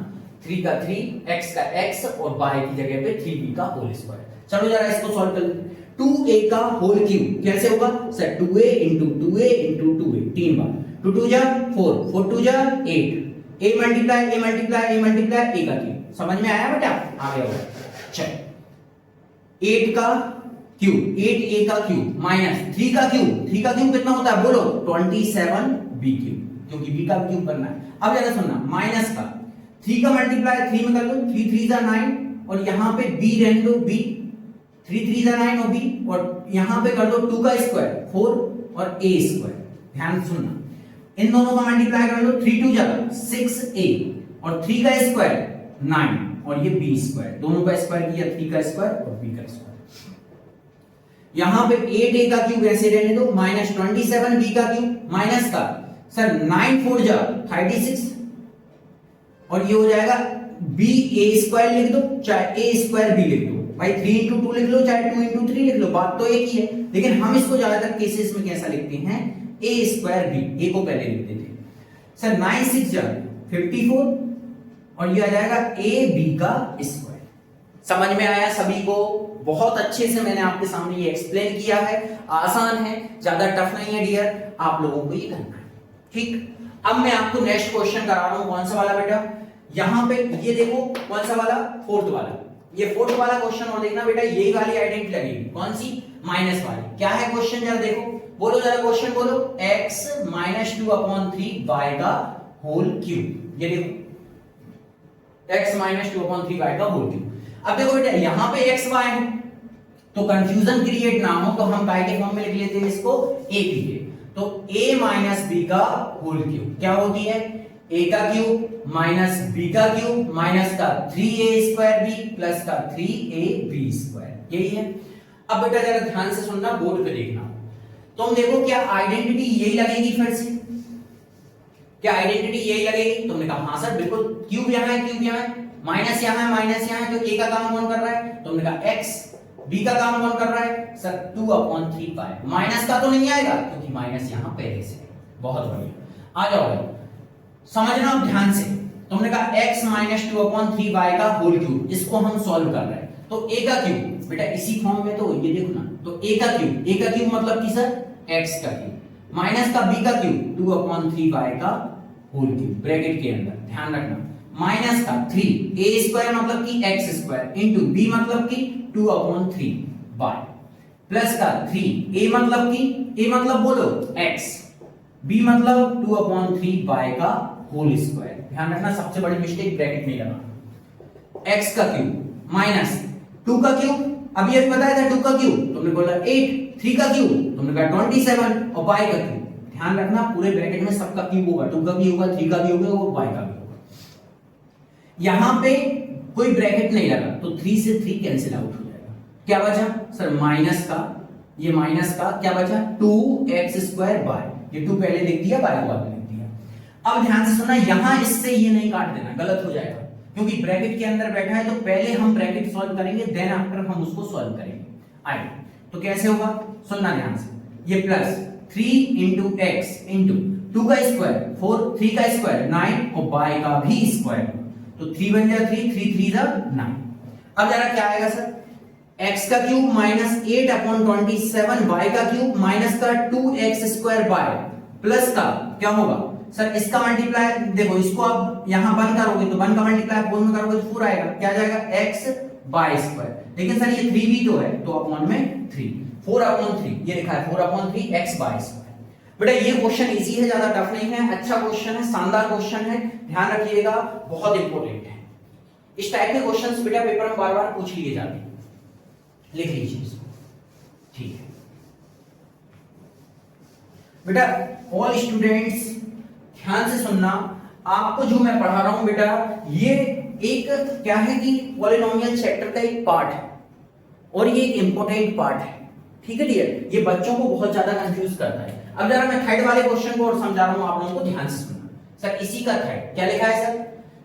3 का 3 x का x और y की जगह पे 3b का होल स्क्वायर। चलो जरा इसको सॉल्व कर लेते। 2a का होल क्यूब कैसे होगा sir, 2a into 2a into 2a 3 बार, 2 2 जा 4 4 2 जा 8 A multiply A multiply A multiply ए का क्यूब, समझ में आया बेटा? आ गया होगा। चल 8 का क्यूब, 8a का क्यूब माइनस 3 का क्यूब, 3 का क्यूब कितना होता है बोलो? 27b क्यूब, क्योंकि b का क्यूब करना है। अब ज्यादा सुनना, माइनस का 3 का मल्टीप्लाई 3 में कर लो, 3 3 जा 9 और यहां पे b रहने दो, b 3 3 जा 9 और b, और यहां पे कर दो 2 का स्क्वायर 4 और a स्क्वायर। ध्यान से सुनना, इन दोनों का मल्टीप्लाई कर लो, 3 2 जा 6a और 3 का स्क्वायर 9 और ये b स्क्वायर, दोनों का स्क्वायर किया, 3 का स्क्वायर और b का स्क्वायर। यहां पे 8a का क्यूब ऐसे रहने दो, माइनस 27b का क्यूब माइनस का सर 9 4 जा 36 और ये हो जाएगा b a स्क्वायर लिख दो चाहे a स्क्वायर b लिख दो, भाई 3 into 2 लिख लो चाहे 2 into 3 लिख लो, बात तो एक ही है। लेकिन हम इसको ज्यादातर केसेस में कैसा लिखते हैं? a स्क्वायर b, a को पहले लिख देते हैं। सर 9 6 जा 54 और ये आ जाएगा a b का स्क्वायर। समझ में आया सभी को? बहुत अच्छे से मैंने आपके सामने ये एक्सप्लेन किया है, आसान है, ज्यादा टफ नहीं है डियर, आप लोगों को ये करना है। ठीक, अब मैं आपको नेक्स्ट क्वेश्चन करा रहा हूं। कौन सा वाला बेटा? यहां पे ये देखो, कौन सा वाला? फोर्थ वाला। ये फोर्थ वाला क्वेश्चन और देखना बेटा, यही वाली आइडेंटिटी लगेगी। कौन सी? माइनस वाली। क्या है क्वेश्चन जरा देखो, बोलो जरा क्वेश्चन बोलो। x - 2/3 y का होल क्यूब। ये देखो x - 2/3 y का होल क्यूब। अब देखो बेटा, यहां पे x y है तो कंफ्यूजन क्रिएट ना हो तो हम काय के फॉर्म में लिख लेते हैं इसको, a के। तो a - b का होल क्यूब क्या होती है? a का क्यूब माइनस b का क्यूब माइनस का 3a स्क्वायर b प्लस का 3ab स्क्वायर, यही है। अब बेटा जरा ध्यान से सुनना, बोर्ड पे देखना। तुम देखो क्या आइडेंटिटी यही लगेगी फिर से? क्या आइडेंटिटी यही लगेगी? तुमने कहा हां सर बिल्कुल, क्यूब यहां है, क्यूब यहां है, माइनस यहां है, माइनस यहां है, तो a का काम कौन कर रहा है? तुमने कहा x, b का काम कौन कर रहा है? सर 2/3 पाई। माइनस का तो नहीं आएगा क्योंकि माइनस यहां पहले से है। बहुत बढ़िया, आ जाओ भाई, समझना अब ध्यान से। तुमने कहा x - 2/3 y का होल क्यूब, इसको हम सॉल्व कर रहे हैं। तो a का क्यूब बेटा इसी फॉर्म में, तो ये देखो ना, तो a का क्यूब मतलब कि सर x का क्यूब माइनस का b का क्यूब 2/3 y का होल क्यूब, ब्रैकेट के अंदर ध्यान रखना, माइनस का 3 a स्क्वायर मतलब कि x स्क्वायर इंटू b मतलब कि 2/3 y प्लस का 3 a मतलब बोलो x, b मतलब 2/3 y का होल स्क्वायर। ध्यान रखना, सबसे बड़ी मिस्टेक ब्रैकेट नहीं लगाना। x का क्यूब माइनस 2 का क्यूब, अभी अभी बताया था 2 का क्यूब, तुमने बोला 8, 3 का क्यूब तुमने कहा 27 और y का क्यूब। ध्यान रखना पूरे ब्रैकेट में सबका क्यूब होगा, 2 का भी होगा, 3 का भी होगा और y का भी होगा। यहां पे कोई ब्रैकेट नहीं लगा तो 3 से 3 कैंसिल आउट हो जाएगा। क्या बचा सर? माइनस का, ये माइनस का क्या बचा? 2x² y, ये 2 पहले लिख दिया, y को बाद में लिख दिया। अब ध्यान से सुनना, यहां इससे ये नहीं काट देना, गलत हो जाएगा, क्योंकि ब्रैकेट के अंदर बैठा है तो पहले हम ब्रैकेट सॉल्व करेंगे, देन आफ्टर हम उसको सॉल्व करेंगे। आइए तो कैसे होगा, सुनना ध्यान से। ये प्लस 3 into x into 2 का स्क्वायर 4, 3 का स्क्वायर 9 और y का भी स्क्वायर, तो 3 बन जाए 3, 3 3 जा 9। अब जरा क्या आएगा सर? x का क्यूब माइनस 8/27 y का क्यूब माइनस का 2x² y प्लस का क्या होगा सर? इसका मल्टीप्लाई देखो, इसको आप यहां 1 करोगे तो 1 का मल्टीप्लाई 4 में करोगे तो 4 आएगा। क्या आ जाएगा? x y²। लेकिन सर ये 3 भी तो है, तो अपॉन में 3, 4/3 ये लिखा है 4/3 x y²। बेटा ये क्वेश्चन इजी है, ज्यादा टफ नहीं है, अच्छा क्वेश्चन है, शानदार क्वेश्चन है, ध्यान रखिएगा, बहुत इंपॉर्टेंट है। इस टाइप के क्वेश्चंस बेटा पेपर में बार बार पूछ लिए जाते हैं, लिख लीजिए इसको, ठीक है बेटा। ऑल स्टूडेंट्स ध्यान से सुनना, आपको जो मैं पढ़ा रहा हूं बेटा, ये एक क्या है कि पॉलिनोमियल चैप्टर का एक पार्ट है और ये एक इंपॉर्टेंट पार्ट है, ठीक है डियर। ये बच्चों को बहुत ज्यादा कंफ्यूज करता है। अब जरा मैं थर्ड वाले क्वेश्चन को और समझा रहा हूं, आप लोगों को ध्यान से सुनना। सर इसी का थर्ड क्या लिखा है सर?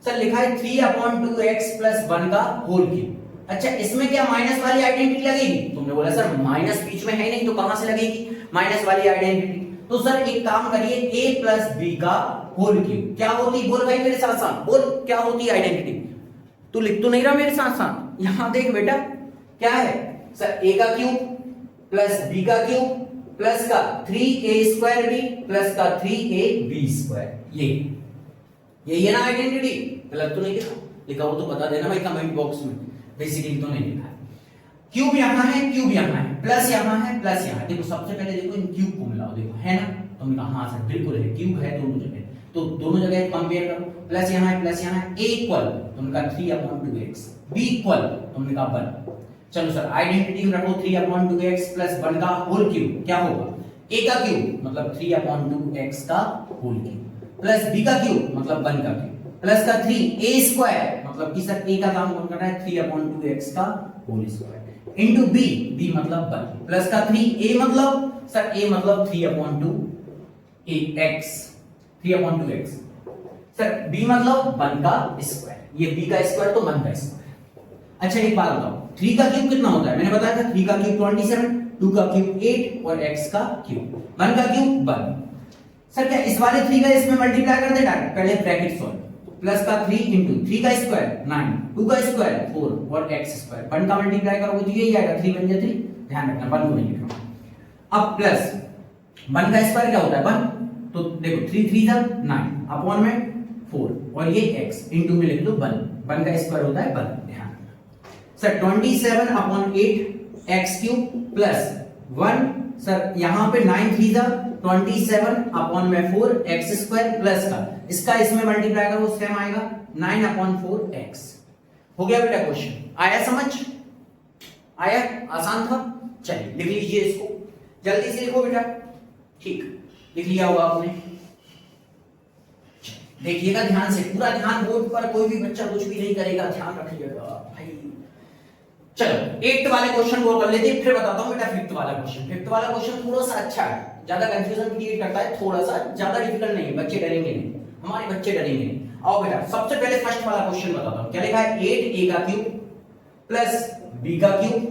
सर लिखा है 3/2x + 1 का होल क्यूब। अच्छा इसमें क्या माइनस वाली आइडेंटिटी लगेगी? तुमने बोला सर माइनस बीच में है नहीं तो कहां से लगेगी माइनस वाली आइडेंटिटी? तो सर एक काम करिए, a + b का होल क्यूब क्या होती? बोल भाई मेरे साथ साथ बोल, क्या होती है आइडेंटिटी? तू लिख तो नहीं रहा मेरे साथ साथ? यहां देख बेटा क्या है सर? a का क्यूब प्लस b का क्यूब प्लस का 3a² b प्लस का 3ab², ये यही है ना आइडेंटिटी, गलत तो नहीं लिखा, लिखा हो तो बता देना भाई कमेंट बॉक्स में, बेसिकली तो नहीं लिखा है। क्यूब यहाँ है, क्यूब यहाँ है, प्लस यहाँ है, प्लस यहाँ है। देखो सबसे पहले देखो इन क्यूब को मिलाओ, देखो है ना, तुमने कहा हाँ सर बिल्कुल है, क्यूब है दोनों जगह, तो दोनों जगह कंपेयर करो, प्लस यहाँ है, प्लस यहाँ है, a इक्वल तुमने कहा 3/2x, b इक्वल तुमने कहा 1। चलो सर आइडेंटिटी में रखो 3/2x प्लस 1 का होल क्यूब, क्या होगा a का क्यूब मतलब 3/2x का होल क्यूब, प्लस b का क्यूब मतलब 1 का क्यूब, प्लस का 3 a स्क्वायर मतलब कि सर a का काम कौन कर रहा है 3/2x का whole square, into b, b मतलब 1, प्लस का 3 a मतलब सर a मतलब 3/2x, 3/2x, सर b मतलब 1 का स्क्वायर, ये b का स्क्वायर तो 1 का स्क्वायर। अच्छा एक बात बताओ 3 का क्यूब कितना होता है, मैंने बताया था 3 का क्यूब 27, 2 का क्यूब 8 और x का क्यूब, 1 का क्यूब 1। सर क्या इस वाले 3 का इसमें मल्टीप्लाई कर दे डायरेक्ट, पहले ब्रैकेट सॉल्व, प्लस का 3 इंटू 3 का स्क्वायर 9, 2 का स्क्वायर 4 और x स्क्वायर, 1 का मल्टीप्लाई करोगे तो यही आएगा 3 बन जाए 3, ध्यान रखना 1 को नहीं लिखना। अब प्लस 1 का स्क्वायर क्या होता है 1, तो देखो 3 3 जा 9 अपॉन में 4 और ये x इंटू में लिख लो 1, 1 का स्क्वायर होता है 1, ध्यान sir 27/8 x cube plus 1, sir यहां पे 9 3 जा 27 अपॉन में 4 x स्क्वायर प्लस का इसका इसमें मल्टीप्लाई करो सेम आएगा 9/4 x। हो गया बेटा क्वेश्चन, आया समझ, आया, आसान था। चलिए लिख लीजिए इसको, जल्दी से लिखो बेटा, ठीक लिख लिया होगा आपने। देखिएगा ध्यान से, पूरा ध्यान बोर्ड पर, कोई भी बच्चा कुछ भी नहीं करेगा, ध्यान रखिएगा भाई। चलो 8th वाले क्वेश्चन को कर लेते हैं, फिर बताता हूं बेटा 5th वाला क्वेश्चन। 5th वाला क्वेश्चन थोड़ा सा अच्छा है, ज्यादा कंफ्यूजन क्रिएट करता है, थोड़ा सा ज्यादा डिफिकल्ट नहीं है, बच्चे डरेंगे नहीं, हमारे बच्चे डरेंगे नहीं। आओ बेटा सबसे पहले फर्स्ट वाला क्वेश्चन बताता हूं, क्या लिखा है 8a का क्यूब प्लस b का क्यूब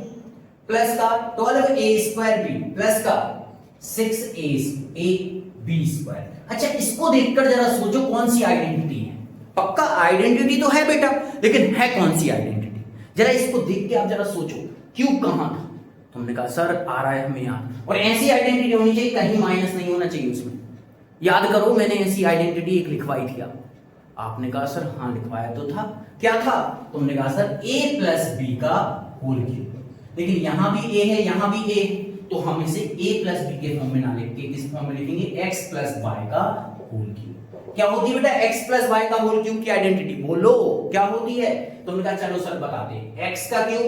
प्लस का 12a स्क्वायर b प्लस का 6a b स्क्वायर। अच्छा इसको देखकर जरा सोचो कौन सी आइडेंटिटी है, पक्का आइडेंटिटी तो है बेटा, लेकिन है कौन सी आइडेंटिटी, जरा इसको देख के आप जरा सोचो क्यूब कहां था, तुमने कहा सर आ रहा है हमें याद, और ऐसी आइडेंटिटी होनी चाहिए कहीं माइनस नहीं होना चाहिए उसमें, याद करो मैंने ऐसी आइडेंटिटी एक लिखवाई थी आपने कहा सर हाँ लिखवाया तो था, क्या था, तुमने कहा सर a प्लस b का होल क्यूब, लेकिन यहां भी a है यहां भी a, तो हम इसे a प्लस b के फॉर्म में ना लिख के किस फॉर्म में लिखेंगे x प्लस y का होल क्यूब। क्या होती है बेटा x प्लस y का होल क्यूब की आइडेंटिटी, बोलो क्या होती है, तुमने कहा चलो सर बताते हैं, x का क्यूब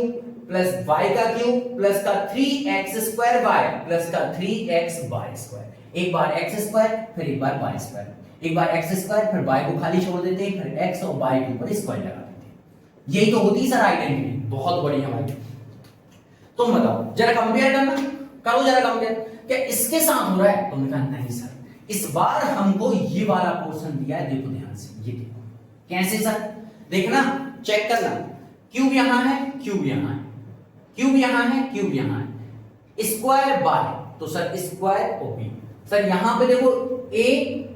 प्लस y का क्यूब प्लस का 3x स्क्वायर y प्लस का 3x y स्क्वायर, एक बार x स्क्वायर फिर एक बार y स्क्वायर, एक बार x स्क्वायर फिर y को खाली छोड़ देते हैं, फिर x और y के ऊपर स्क्वायर लगा देते हैं, यही तो होती है सर आइडेंटिटी। बहुत बढ़िया भाई, तुम बताओ जरा कंपेयर करना, करो जरा कंपेयर, क्या इसके साथ हो रहा है, तुमने कहा नहीं सर इस बार हमको ये वाला पोर्शन दिया है, देखो ध्यान से, ये देखो कैसे सर, देखना चेक करना, क्यूब यहां है क्यूब यहां है, क्यूब यहां है क्यूब यहां है, स्क्वायर बाय, तो सर स्क्वायर और बी, सर यहां पे देखो a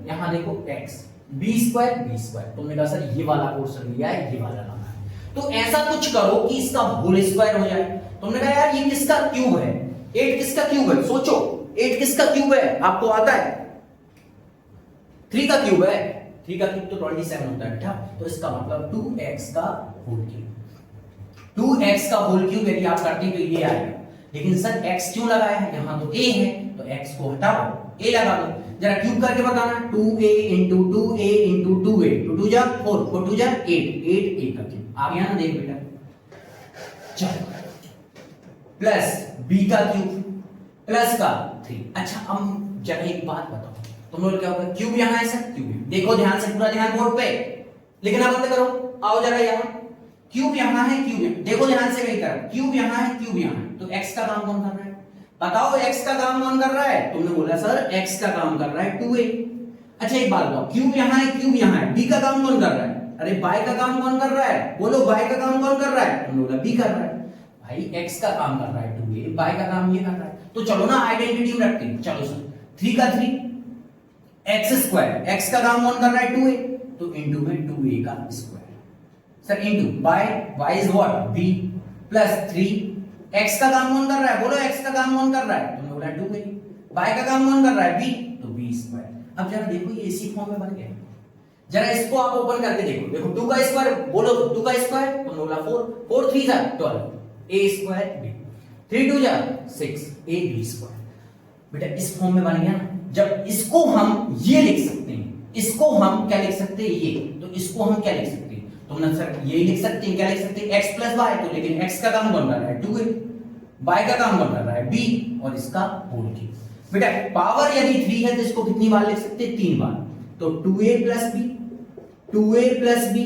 यहां देखो x, b square b square, तुमने कहा सर ये वाला पोर्शन लिया है ये वाला लाना है, तो ऐसा कुछ करो कि इसका होल स्क्वायर हो जाए। तुमने कहा यार ये किसका क्यूब है, 8 किसका क्यूब है, सोचो 8 किसका क्यूब है, आपको आता है 3 का क्यूब है, 3 का क्यूब तो 27 होता है बेटा, तो इसका मतलब 2x का होल क्यूब, 2x का होल क्यूब यदि आप करते तो ये आएगा, लेकिन सर x क्यों लगाया है, यहां तो a है तो x को हटाओ a लगा दो, जरा क्यूब करके बताना 2a into 2a into 2a, 2 जा 4, 4 2 जा 8, 8 a का क्यूब आ गया ना, देख बेटा। चलो प्लस b का क्यूब प्लस का 3। अच्छा अब जरा एक बात बताओ, तुम लोग क्या होगा, क्यूब यहां है सर, क्यूब देखो ध्यान से, पूरा ध्यान बोर्ड पे, लिखना बंद करो, आओ जरा यहां, क्यूब यहां है क्यूब यहां, देखो ध्यान से मेरी तरफ, क्यूब यहां है क्यूब यहां है, तो x का काम कौन कर रहा है, बताओ x का काम कौन कर रहा है, तुमने बोला सर x का काम कर रहा है 2a। अच्छा एक बात बताओ, क्यूब यहां है क्यूब यहां है, b का काम कौन कर रहा है, अरे y का काम कौन कर रहा है, बोलो y का काम कौन कर रहा है, तुमने बोला b कर रहा है, भाई x का काम कर रहा है 2a, y का काम ये कर रहा है, तो चलो ना आइडेंटिटी में रखते हैं, चलो सर 3 का 3 x स्क्वायर, x का काम कौन कर रहा है 2a, तो इनटू में 2a का square, sir into y is what b plus 3, x का काम कौन कर रहा है, बोलो x का काम कौन कर रहा है, तुमने बोला 2a, y का काम कौन कर रहा है b, तो b स्क्वायर। अब जरा देखो ये इसी फॉर्म में बन गया, जरा इसको आप ओपन करके देखो, देखो 2 का स्क्वायर बोलो, 2 का स्क्वायर तो बोला 4, 4 3 जा 12 a स्क्वायर b, 3 2 जा 6 a b स्क्वायर। बेटा इस फॉर्म में बन गया ना। जब इसको हम ये लिख सकते हैं, इसको हम क्या लिख सकते हैं ये, तो इसको हम क्या लिख सकते हैं, तो ना सर ये लिख सकते हैं, क्या लिख सकते हैं x प्लस y, तो लेकिन x का काम बन रहा है 2a, y का काम बन रहा है b और इसका होल क्यूब। बेटा पावर यदि 3 है तो इसको कितनी बार लिख सकते हैं, 3 बार, तो 2a plus b, 2a plus b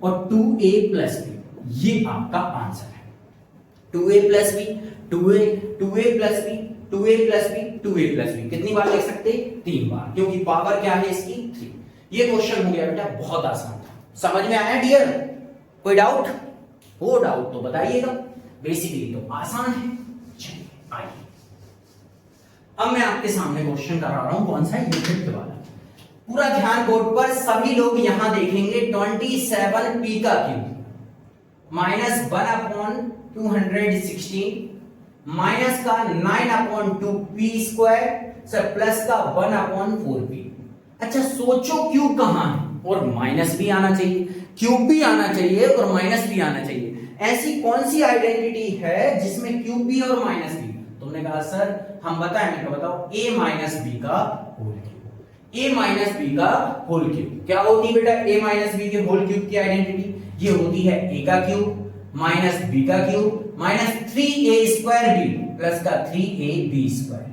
और 2a प्लस b, ये आपका आंसर है। 2a plus b, 2a plus b, 2a plus b, 2a plus b, कितनी बार लिख सकते हैं, 3 बार, क्योंकि पावर क्या है इसकी 3। ये क्वेश्चन हो गया बेटा, बहुत आसान था, समझ में आया डियर? कोई डाउट हो, डाउट तो बताइएगा, बेसिकली तो आसान है। चलिए आइए, अब मैं आपके सामने क्वेश्चन करा रहा हूं, कौन सा, यूनिट वाला। पूरा ध्यान बोर्ड पर, सभी लोग यहां देखेंगे 27p का क्यूब माइनस 1/216 माइनस का 9/2p स्क्वायर सर प्लस का 1/4p। अच्छा सोचो क्यूब कहां है, और माइनस भी आना चाहिए, क्यूब भी आना चाहिए और माइनस भी आना चाहिए। ऐसी कौन सी आइडेंटिटी है जिसमें क्यूब भी और माइनस भी? तुमने कहा सर हम बताएं, मैं बताओ, a माइनस बी का whole cube, a minus B का होल क्यूब क्या होती है बेटा? a माइनस बी के होल क्यूब की आइडेंटिटी ये होती है a का क्यूब माइनस b का cube minus 3a square b plus का 3ab स्क्वायर।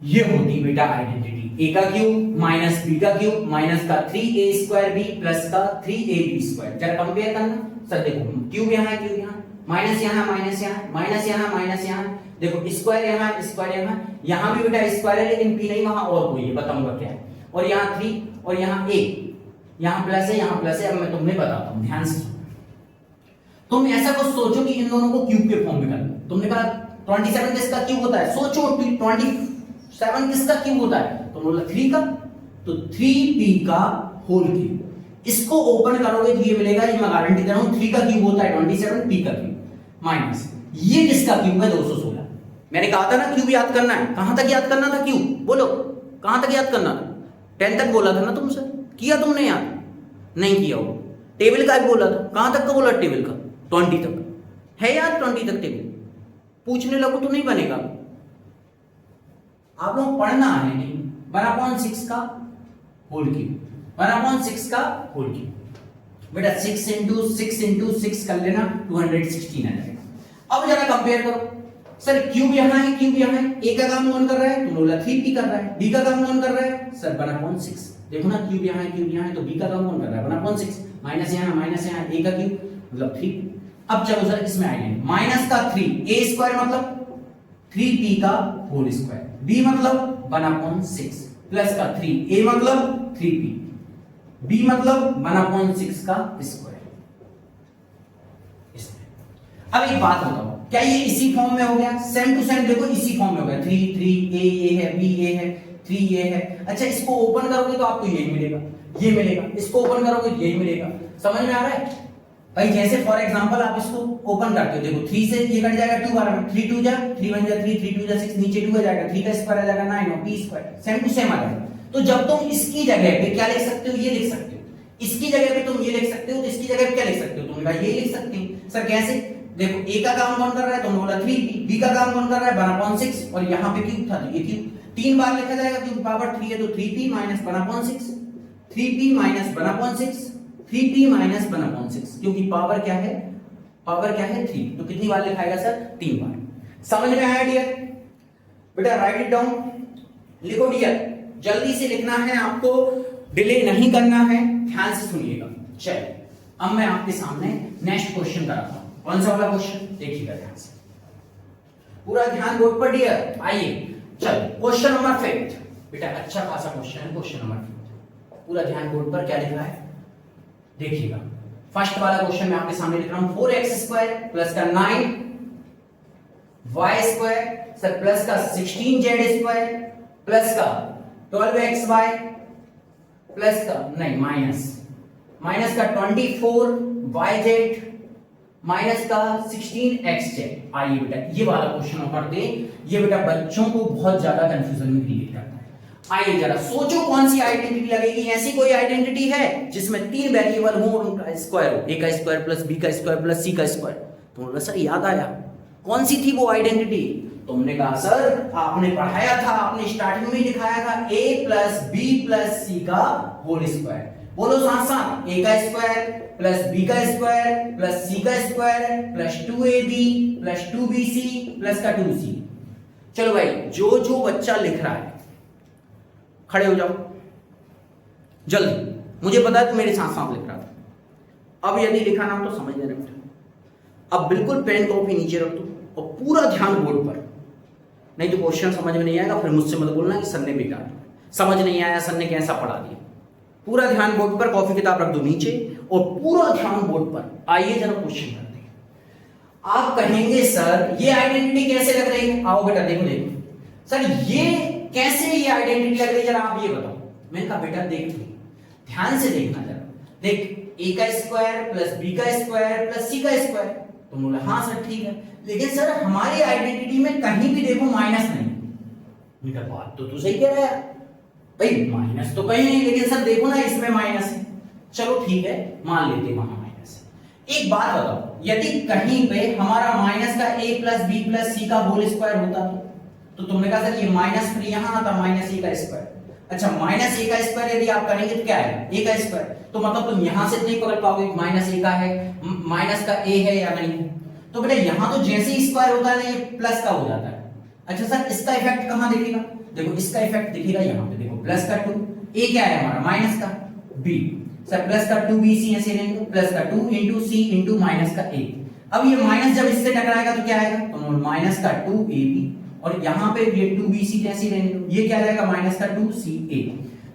ये होती बेटा आइडेंटिटी, a का क्यूब माइनस b का क्यूब माइनस का 3a स्क्वायर b प्लस का 3ab स्क्वायर। जरा कंपेयर करना सर, देखो क्यूब यहाँ है, क्यूब यहाँ, माइनस यहाँ, माइनस यहाँ, माइनस यहाँ, माइनस यहाँ, देखो स्क्वायर यहाँ, स्क्वायर यहाँ, यहाँ भी बेटा स्क्वायर है लेकिन p नहीं, वहां और कोई है, बताऊंगा क्या है। और यहाँ 3 और यहाँ a, यहाँ प्लस है, यहाँ प्लस है। अब मैं तुम्हें बताता हूँ, ध्यान से तुम ऐसा कुछ सोचो कि इन दोनों को क्यूब के फॉर्म में कर। तुमने कहा 27 किसका क्यूब होता है, सोचो 27 किसका क्यूब होता है, तो बोला 3 का, तो 3p का होल क्यूब। इसको ओपन करोगे तो ये मिलेगा, ये मैं गारंटी दे रहा हूं, 3 का क्यूब होता है 27, p का क्यूब माइनस ये किसका क्यूब है 216। मैंने कहा था ना क्यूब याद करना है, कहां तक याद करना था क्यूब, बोलो कहां तक याद करना था? 10 तक बोला था ना तुमसे, किया तुमने याद? नहीं किया हो। टेबल का भी बोला था, कहां तक का बोला टेबल का? 20 तक है याद, 20 तक टेबल पूछने लगो तो नहीं बनेगा। आप लोग पढ़ना है नहीं, 1/6 का होल क्यूब, 1/6 का होल क्यूब बेटा 6 इंटू 6 कर लेना, 216 आ जाएगा। अब जरा कंपेयर करो, सर क्यूब यहां है, क्यूब यहां है, a का काम कौन कर रहा है, तो बोला 3p कर रहा है, b का काम कौन कर रहा है सर 1/6। देखो ना क्यूब यहां है, क्यूब यहां है, तो b का काम कौन कर रहा है 1/6, माइनस यहां, a का क्यूब मतलब 3। अब चलो सर इसमें आएंगे, माइनस का 3 a स्क्वायर मतलब 3p का होल स्क्वायर, b मतलब 1/6 प्लस का 3 a मतलब 3p, b मतलब 1/6 का स्क्वायर। अब एक बात बताओ, क्या ये इसी फॉर्म में हो गया? सेम टू सेम देखो इसी फॉर्म में हो गया, 3 3 a है, b a है, 3 a है। अच्छा इसको ओपन करोगे तो आपको यही मिलेगा, ये मिलेगा, इसको ओपन करोगे तो यही मिलेगा। समझ में आ रहा है भाई? जैसे फॉर एग्जांपल आप इसको ओपन करते हो, देखो 3 से ये कट जाएगा 2 बार में, 3 2 जा 3 1 जा 3 3 2 जा 6, नीचे 2 आ जाएगा, 3 का स्क्वायर आ जाएगा 9 और p square same to same आ जाएगा। तो जब तुम इसकी जगह पे क्या लिख सकते हो, ये लिख सकते हो, इसकी जगह पे तुम ये लिख सकते हो, तो इसकी जगह पे क्या लिख सकते हो, तुमने कहा ये लिख सकते हैं। सर कैसे? देखो a का काम कौन कर रहा है, तुमने बोला 3p, b का काम कौन कर रहा है 1/6 और यहाँ पे क्यूब था तो ये क्यूब 3 बार लिखा जाएगा क्योंकि पावर 3 है, तो 3p minus 1/6, 3p minus 1/6, 3p minus 1/6, क्योंकि पावर क्या है, पावर क्या है 3, तो कितनी बार लिखाएगा सर 3 बार। समझ में आया डियर? बेटा राइट इट डाउन, लिखो डियर, जल्दी से लिखना है आपको, डिले नहीं करना है, ध्यान से सुनिएगा। चलिए अब मैं आपके सामने नेक्स्ट क्वेश्चन कराता हूं। कौन सा वाला क्वेश्चन देखिएगा ध्यान से, पूरा ध्यान बोर्ड पर डियर। आइए चलो क्वेश्चन नंबर 5 बेटा, अच्छा खासा क्वेश्चन है क्वेश्चन नंबर 5, पूरा ध्यान बोर्ड पर क्या लिखा है देखिएगा। फर्स्ट वाला क्वेश्चन मैं आपके सामने लिख रहा हूं, 4x स्क्वायर प्लस का 9y स्क्वायर सर प्लस का 16z स्क्वायर प्लस का 12xy प्लस का नहीं माइनस का 24yz माइनस का 16xz। आइए बेटा ये वाला क्वेश्चन पढ़ते हैं, ये बेटा बच्चों को बहुत ज्यादा कंफ्यूजन में क्रिएट करता है। आइए जरा सोचो कौन सी आइडेंटिटी लगेगी। ऐसी कोई आइडेंटिटी है जिसमें 3 वेरिएबल हो और उनका स्क्वायर हो, a का स्क्वायर प्लस b का स्क्वायर प्लस c का स्क्वायर। तो बोला सर याद आया, कौन सी थी वो आइडेंटिटी? तुमने कहा सर आपने पढ़ाया था, आपने स्टार्टिंग में ही दिखाया था, a plus b plus c का होल स्क्वायर। बोलो साथ साथ, a का स्क्वायर प्लस b का स्क्वायर प्लस c का square plus 2ab plus 2bc plus का 2c। चलो भाई, जो जो बच्चा लिख रहा है खड़े हो जाओ जल्दी, मुझे पता है तू मेरे साथ साथ लिख रहा था। अब यदि लिखा ना तो समझ लेना बेटा। अब बिल्कुल पेन कॉपी नीचे रख दो और पूरा ध्यान बोर्ड पर, नहीं तो क्वेश्चन समझ में नहीं आएगा, फिर मुझसे मत बोलना कि सर ने बेकार समझ नहीं आया, सर ने कैसा पढ़ा दिया। पूरा ध्यान बोर्ड पर, कॉपी किताब रख दो नीचे और पूरा ध्यान बोर्ड पर। आइए जरा क्वेश्चन करते हैं। आप कहेंगे सर ये आइडेंटिटी कैसे लग रही है? आओ बेटा देखो देखो सर ये कैसे ये आइडेंटिटी लग रही है, जरा आप ये बताओ। मैंने कहा बेटा देख ध्यान से देखना जरा, देख a का स्क्वायर प्लस b का स्क्वायर प्लस c का स्क्वायर। तो बोला हाँ सर ठीक है, लेकिन सर हमारी आइडेंटिटी में कहीं भी देखो माइनस नहीं। बेटा बात तो तू सही कह रहा है भाई, माइनस तो कहीं नहीं, लेकिन सर देखो ना इसमें माइनस है। चलो ठीक है, मान लेते वहां माइनस है। एक बात बताओ, यदि कहीं पे हमारा माइनस का a plus b plus c का होल स्क्वायर होता तो तुमने कहा सर ये माइनस फिर यहां आता माइनस a का स्क्वायर। अच्छा माइनस a का स्क्वायर यदि आप करेंगे तो क्या आएगा? a का स्क्वायर। तो मतलब तुम यहां से नहीं पकड़ पाओगे माइनस a का है, माइनस का a है या नहीं। तो बेटा यहां तो जैसे ही स्क्वायर होता है ना ये प्लस का हो जाता है। अच्छा सर इसका इफेक्ट कहां दिखेगा? देखो इसका इफेक्ट दिखेगा यहां पे, देखो प्लस का 2, a क्या है हमारा माइनस का b, सर प्लस का 2bc ऐसे रहेंगे, प्लस का 2 into c into माइनस का a। अब ये माइनस जब इससे टकराएगा तो क्या आएगा? तो माइनस का 2ab और यहाँ पे ये 2bc जैसी रहेंगे, ये क्या रहेगा? माइनस का 2ca।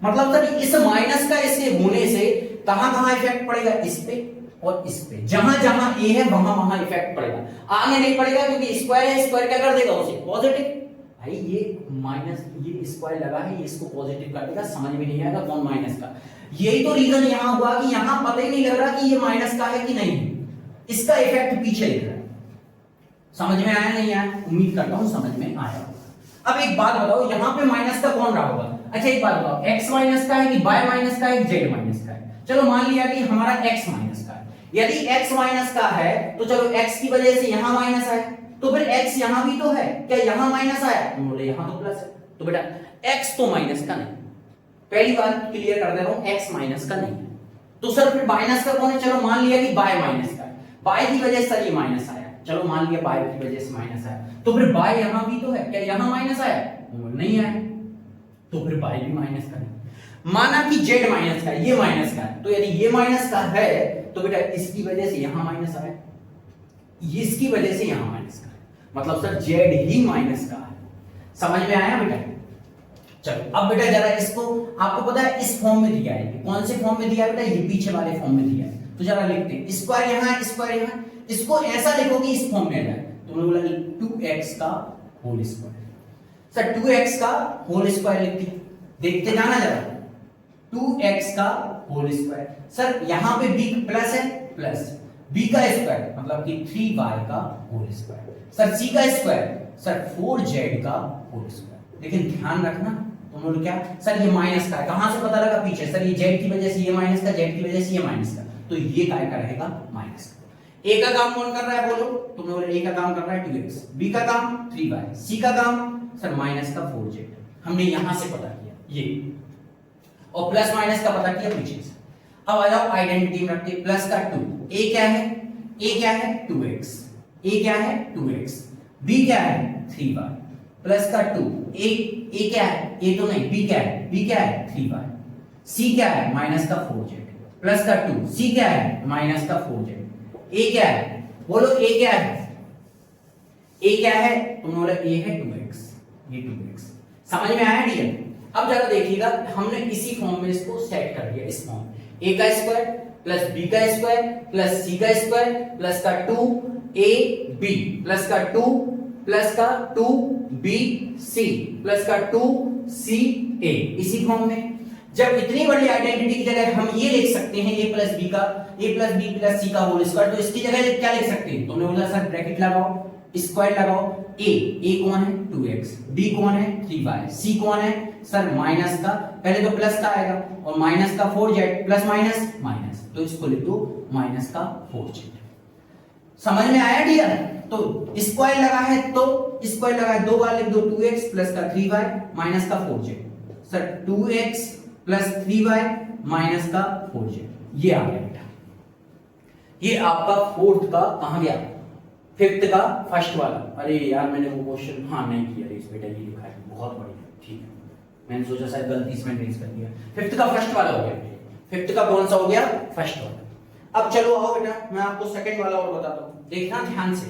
मतलब सर इस माइनस का इसके होने से कहां कहां इफेक्ट पड़ेगा? इस पे और इस पे, जहां जहां a है वहां वहां इफेक्ट पड़ेगा, आगे नहीं पड़ेगा क्योंकि स्क्वायर है, स्क्वायर क्या कर देगा उसे? पॉजिटिव। भाई ये माइनस, ये स्क्वायर लगा है, ये इसको पॉजिटिव कर देगा, समझ में नहीं आएगा कौन माइनस का। यही तो रीजन यहां हुआ कि यहां पता ही नहीं लग रहा कि ये माइनस का है कि नहीं, इसका इफेक्ट पीछे लिख रहा है। समझ में आया नहीं आया? उम्मीद करता हूं समझ में आया। अब एक बात बताओ, यहां पे माइनस का कौन रहा होगा? अच्छा एक बात बताओ, x माइनस का है कि y माइनस का है कि z माइनस का है? चलो मान लिया कि हमारा x माइनस का है। यदि x माइनस का है तो चलो x की वजह से यहां माइनस है, तो फिर x यहां भी तो है, क्या यहां माइनस आया? बोले यहां तो प्लस है। तो बेटा x तो माइनस का नहीं, पहली बात क्लियर कर दे रहा हूं, x माइनस का नहीं है। तो सर फिर माइनस का कौन है? चलो मान लिया कि y माइनस का है, y की वजह से सर ये माइनस आया, चलो मान लिया y की वजह से माइनस आया, तो फिर y यहां भी तो है, क्या यहां माइनस आया? नहीं आया, तो फिर y भी माइनस का नहीं। माना कि z माइनस का है, ये माइनस का है, तो यदि ये माइनस का है तो बेटा इसकी वजह से यहां माइनस आया, इसकी वजह से यहां माइनस का है, मतलब सर z ही माइनस का है। समझ में आया बेटा? चलो अब बेटा जरा इसको, आपको पता है इस फॉर्म में दिया है, कौन से फॉर्म में दिया है बेटा? ये पीछे वाले फॉर्म में दिया है। तो जरा लिखते हैं, स्क्वायर यहां है, स्क्वायर यहां, इसको ऐसा लिखो कि इस फॉर्म में आ जाए। तुमने बोला 2x का होल स्क्वायर, सर 2x का होल स्क्वायर लिखते हैं, देखते जाना जरा, 2x का होल स्क्वायर। सर यहां पे b प्लस है, प्लस b का स्क्वायर मतलब कि 3y का होल स्क्वायर। सर c का स्क्वायर, सर 4z का होल स्क्वायर। लेकिन ध्यान रखना तुम लोग क्या, सर ये माइनस का है, कहां से पता लगा? पीछे, सर ये z की वजह से ये माइनस का, z की वजह से ये माइनस का, तो ये काय का रहेगा? माइनस का। a का काम कौन कर रहा है बोलो? तुमने बोला a का काम कर रहा है 2x, b का काम 3y, c का काम सर माइनस का 4z। हमने यहां से पता किया ये, और प्लस माइनस का पता किया पीछे से। अब आ जाओ आइडेंटिटी में रखते हैं, प्लस का 2, a क्या है? a क्या है? 2x, a क्या है? 2x, b क्या है? 3y, प्लस का 2, a क्या है? a तो नहीं, b क्या है? b क्या है? 3y, c क्या है? माइनस का 4z, प्लस का 2, c क्या है? माइनस का 4z, a क्या है? बोलो a क्या है? a क्या है? तुम बोला a है 2x, ये 2x। समझ में आया डियर? अब जरा देखिएगा, हमने इसी फॉर्म में इसको सेट कर दिया, इस फॉर्म a का स्क्वायर प्लस b का स्क्वायर प्लस c का स्क्वायर प्लस का 2ab प्लस का 2 प्लस का 2bc प्लस का 2ca, इसी फॉर्म में। जब इतनी बड़ी आइडेंटिटी की जगह हम ये लिख सकते हैं a plus b plus c का होल स्क्वायर, तो इसकी जगह क्या लिख सकते हैं? तुमने बोला सर ब्रैकेट लगाओ, स्क्वायर लगाओ, a कौन है? 2x, b कौन है? 3y, c कौन है? सर माइनस का, पहले तो प्लस का आएगा और माइनस का 4z प्लस माइनस माइनस, तो इसको लिख दो माइनस का 4z। समझ में आया डियर? तो स्क्वायर लगा है तो स्क्वायर लगा है, दो बार लिख दो 2x प्लस का 3y माइनस का 4z। Sir 2x plus 3y minus का 4z, ये आ गया बेटा। ये आपका फोर्थ का कहां गया, फिफ्थ का फर्स्ट वाला। अरे यार मैंने वो क्वेश्चन हाँ नहीं किया इस बेटा, ये लिखा है बहुत बढ़िया, ठीक है, मैंने सोचा शायद गलती से मैंने रेज कर दिया। फिफ्थ का फर्स्ट वाला हो गया, फिफ्थ का कौन सा हो गया, फर्स्ट वाला। अब चलो आओ बेटा मैं आपको सेकंड वाला और बताता हूं, देखना ध्यान से।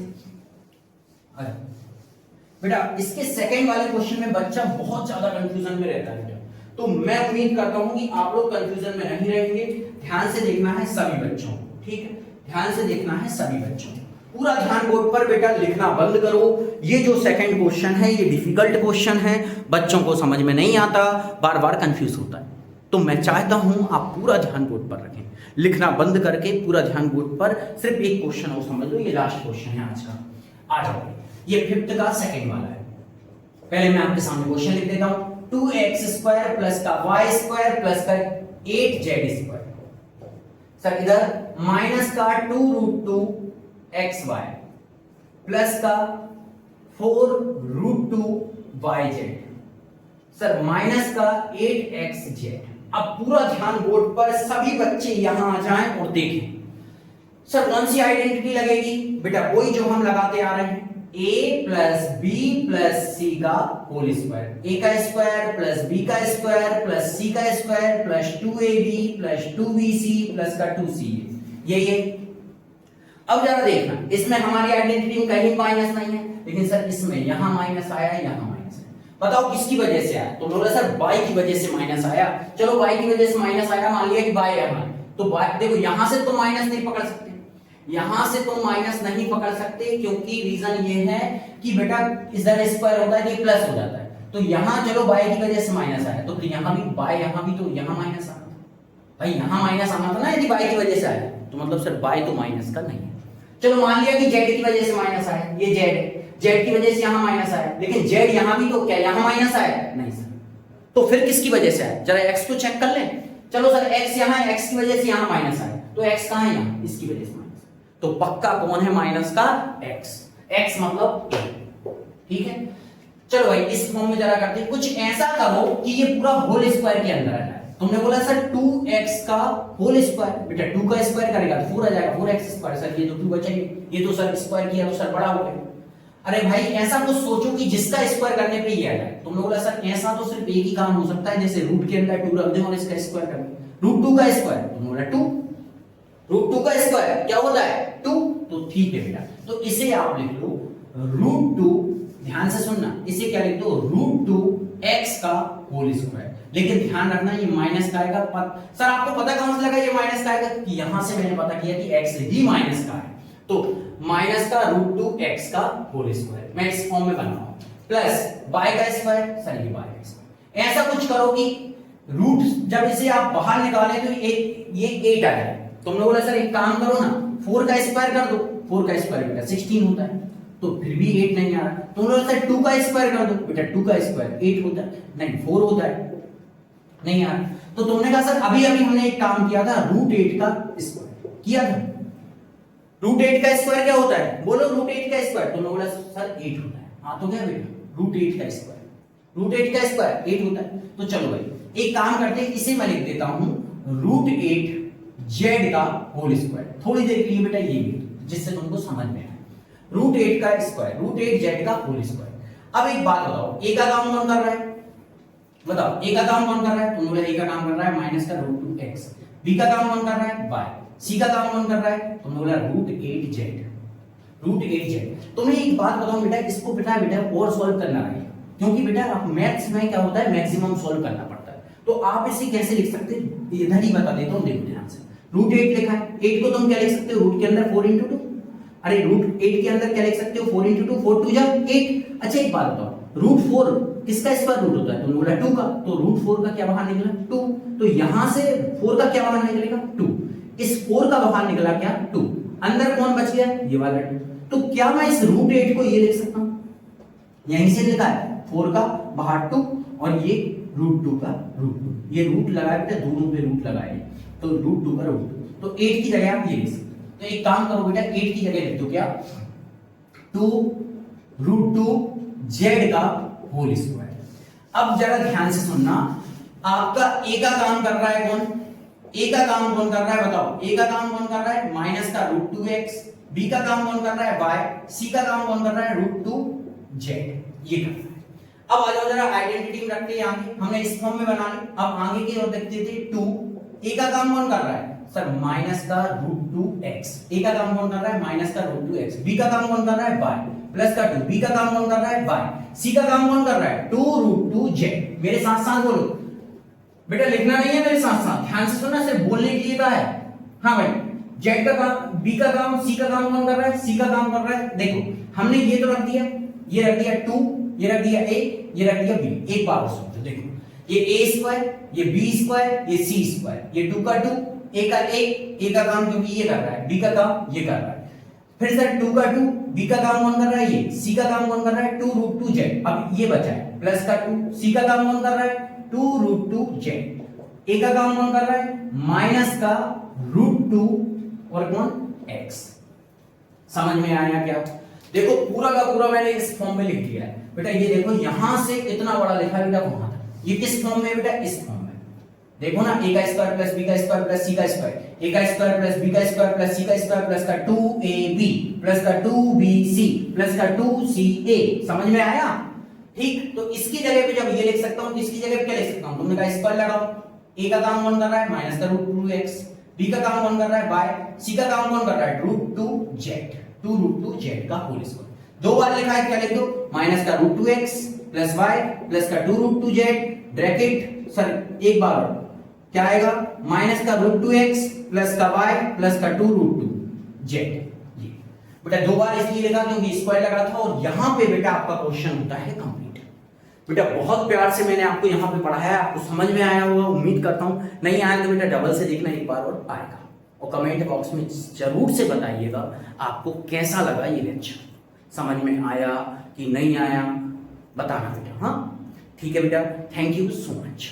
बेटा इसके सेकंड वाले क्वेश्चन में बच्चा बहुत ज्यादा कंफ्यूजन में रहता है बेटा, तो मैं उम्मीद करता हूं कि आप लोग कंफ्यूजन में नहीं रहेंगे। ध्यान से देखना है सभी बच्चों को, ठीक है, ध्यान से देखना है सभी बच्चों को, पूरा ध्यान बोर्ड पर बेटा, लिखना बंद करो। ये जो सेकंड क्वेश्चन है ये डिफिकल्ट क्वेश्चन है, बच्चों को समझ में नहीं आता, बार बार कंफ्यूज होता है, तो मैं चाहता हूं आप पूरा ध्यान बोर्ड पर रखें, लिखना बंद करके पूरा ध्यान बोर्ड पर, सिर्फ एक क्वेश्चन और समझ लो, ये लास्ट क्वेश्चन है आज का। आ जाओ, ये फिफ्थ का सेकंड वाला है। पहले मैं आपके सामने क्वेश्चन लिख देता हूं, 2x स्क्वायर प्लस का y स्क्वायर प्लस का 8z स्क्वायर। सर इधर माइनस का 2√2xy प्लस का 4√2yz, सर माइनस का 8xz। अब पूरा ध्यान बोर्ड पर, सभी बच्चे यहां आ जाएं और देखें। सर कौन सी आइडेंटिटी लगेगी बेटा, वही जो हम लगाते आ रहे हैं, a प्लस बी प्लस सी का होल स्क्वायर, a का स्क्वायर प्लस b का स्क्वायर प्लस c का square plus 2ab plus 2bc plus का 2ca, ये। अब जरा देखना, इसमें हमारी आइडेंटिटी में कहीं माइनस नहीं है, लेकिन सर इसमें यहां माइनस आया, यहां माइनस है, बताओ किसकी वजह से आया? तो बोला सर y की वजह से माइनस आया। चलो y की वजह से माइनस आया, मान लिया कि y है, तो देखो यहां से तो माइनस नहीं पकड़ सकते, यहां से तुम माइनस नहीं पकड़ सकते, क्योंकि रीजन ये है कि बेटा इधर स्क्वायर होता है, ये प्लस हो जाता है, तो यहां चलो y की वजह से माइनस आया, तो फिर यहां भी y, यहां भी तो यहां माइनस आना था भाई, यहां माइनस आना था ना, यदि y की वजह से आया, तो मतलब सर y तो माइनस का नहीं है। चलो मान लिया कि z की वजह से माइनस आया, ये z है, z की वजह से यहां माइनस आया, लेकिन z यहां भी तो क्या यहां माइनस आया? नहीं सर, तो फिर किसकी वजह से आया, जरा x को चेक कर लें। चलो सर x यहां है, x की वजह से यहां माइनस आया, तो x कहां है, यहां, इसकी वजह से माइनस, तो पक्का कौन है माइनस का, x मतलब a, ठीक है। चलो भाई इस फॉर्म में जरा करते हैं, कुछ ऐसा करो कि ये पूरा होल स्क्वायर के अंदर आ जाए। तुमने बोला सर 2x का होल स्क्वायर, बेटा 2 का स्क्वायर करेगा तो 4 आ जाएगा, 4x स्क्वायर। सर ये तो 2 बचेगा, ये तो सर स्क्वायर किया तो सर बड़ा हो गया। अरे भाई ऐसा कुछ सोचो कि जिसका स्क्वायर करने पे ये आ जाए। तुमने बोला सर ऐसा तो सिर्फ एक ही काम हो सकता है, जैसे रूट के अंदर 2 रख दें और इसका स्क्वायर कर दें। √2 का स्क्वायर, तुमने बोला 2, √2 का स्क्वायर क्या होता है 2, तो ठीक है बेटा, तो इसे आप लिख लो √2, ध्यान से सुनना, इसे क्या लिख दो √2x का होल स्क्वायर। लेकिन ध्यान रखना ये माइनस का आएगा, सर आपको पता कहां से लगा ये माइनस का आएगा, कि यहां से मैंने पता किया कि x ही माइनस का है, तो माइनस का √2x का होल स्क्वायर मैं इस फॉर्म में बनाऊंगा, प्लस y का स्क्वायर, सर ये y का स्क्वायर। ऐसा कुछ करो कि रूट जब इसे आप बाहर निकालें तो ये 8 आ जाए। तुमने बोला सर एक काम करो ना, 4 का स्क्वायर कर दो, 4 का स्क्वायर बेटा 16 होता है, तो फिर भी 8 नहीं आ रहा। तुमने बोला सर 2 का स्क्वायर कर दो, बेटा 2 का स्क्वायर 8 होता है, नहीं 4 होता है, नहीं आ रहा। तो तुमने कहा सर अभी हमने एक काम किया था, √8 का स्क्वायर किया था। √8 का स्क्वायर क्या होता है, बोलो √8 का स्क्वायर। तुमने बोला सर 8 होता है, हाँ तो क्या बेटा √8 का स्क्वायर, √8 का स्क्वायर 8 होता है। तो चलो भाई एक काम करते हैं, इसे मैं लिख देता हूं √8z का होल स्क्वायर। थोड़ी देर के लिए बेटा ये जिससे तुमको समझ में आए, √8 का स्क्वायर, √8z का होल स्क्वायर। अब एक बात बताओ, a का काम कौन कर रहा है, बताओ a का काम कौन कर रहा है। तुम बोले a का काम कर रहा है माइनस का √2x, b का काम कौन कर रहा है y, c का काम कौन कर रहा है, तुमने बोला √8z। तुम्हें एक बात बताऊं बेटा, इसको बेटा और सॉल्व करना है, क्योंकि बेटा आप मैथ्स में क्या होता है मैक्सिमम सॉल्व करना पड़ता है। तो आप इसे कैसे लिख सकते हैं, इधर ही बता देता हूं, देखो ध्यान से। √8 लिखा है, 8 को तुम क्या लिख सकते हो, रूट के अंदर 4 × 2, अरे √8 के अंदर क्या लिख सकते हो 4 × 2, 4 2 जा 8। अच्छा एक बात बताओ, √4 किसका स्क्वायर रूट होता है, तुमने बोला 2 का, तो √4 का क्या बाहर निकला 2, तो यहां से 4 का क्या बाहर निकलेगा 2, इस 4 का बाहर निकला क्या 2, अंदर कौन बच गया ये वाला 2। तो क्या मैं इस √8 को ये लिख सकता हूं, यहीं से लिखा है 4 का बाहर 2 और ये √2 का √2, ये रूट लगाए बेटा, दोनों पे रूट लगाए तो √2 का √2, तो 8 की जगह आप ये लिख सकते हो। तो एक काम करो बेटा, 8 की जगह लिख दो क्या, 2√2 z का होल स्क्वायर। अब जरा ध्यान से सुनना, आपका ए का काम कर रहा है कौन, ए का काम कौन कर रहा है बताओ, ए का काम कौन कर रहा है माइनस का √2x, बी का काम कौन कर रहा है y, सी का काम कौन कर रहा है √2z, ये कर रहा है। अब आ जाओ जरा आइडेंटिटी में रखते हैं आगे, हमने इस फॉर्म में बना ली। अब आगे की ओर देखते थे 2, ए का काम कौन कर रहा है सर माइनस का √2x, ए का काम कौन कर रहा है माइनस का √2x, बी का काम कौन कर रहा है y प्लस का 2, बी का काम कौन कर रहा है y, सी का काम कौन कर रहा है 2√2z। मेरे साथ साथ बोलो बेटा, लिखना नहीं है मेरे साथ साथ, ध्यान से सुनना, सिर्फ बोलने के लिए है। हाँ भाई, जेड का काम, बी का काम, सी का काम कौन कर रहा है, सी का काम कर रहा है। देखो हमने ये तो रख दिया, ये रख दिया 2, ये रख दिया a, ये रख दिया b। एक बार सोचो, देखो ये a स्क्वायर, ये b स्क्वायर, ये c स्क्वायर, ये 2 का 2, a का a का काम क्योंकि ये कर रहा है, b का काम ये कर रहा है। फिर सर 2 का 2, b का काम कौन कर रहा है ये, c का काम कौन कर रहा है 2√2z। अब ये बचा है प्लस का 2, c का काम कौन कर रहा है 2√2z, a का काम कौन कर रहा है माइनस का √2 और कौन x। समझ में आया क्या? देखो पूरा का पूरा मैंने इस फॉर्म में लिख दिया है बेटा। ये देखो यहां से इतना बड़ा लिखा है बेटा वहां तक, ये किस फॉर्म में बेटा, इस फॉर्म में। देखो ना, a का स्क्वायर प्लस b का स्क्वायर प्लस c का स्क्वायर, a का स्क्वायर प्लस b का स्क्वायर प्लस c का स्क्वायर प्लस का 2ab प्लस का 2bc प्लस का 2ca। समझ में आया? ठीक, तो इसकी जगह पे जब ये लिख सकता हूं तो इसकी जगह पे क्या लिख सकता हूं, तुमने कहा स्क्वायर लगाओ। a का काम कौन कर रहा है माइनस का √2x, b का काम कौन कर रहा है y, c का काम कौन कर रहा है √2z, 2√2z का होल स्क्वायर। दो बार लिखा है, क्या लिख दो माइनस का √2x प्लस y प्लस का 2√2z ब्रैकेट। सर एक बार क्या आएगा, माइनस का √2x प्लस का y प्लस का 2√2z। ये बेटा दो बार इसलिए लिखा क्योंकि स्क्वायर लगा था, और यहां पे बेटा आपका क्वेश्चन होता है कंप्लीट। बेटा बहुत प्यार से मैंने आपको यहाँ पे पढ़ाया, आपको समझ में आया होगा उम्मीद करता हूँ। नहीं आया तो बेटा डबल से देखना एक बार और आएगा, और कमेंट बॉक्स में जरूर से बताइएगा आपको कैसा लगा ये लेक्चर, समझ में आया कि नहीं आया, बताना बेटा। हाँ ठीक है बेटा, थैंक यू सो मच।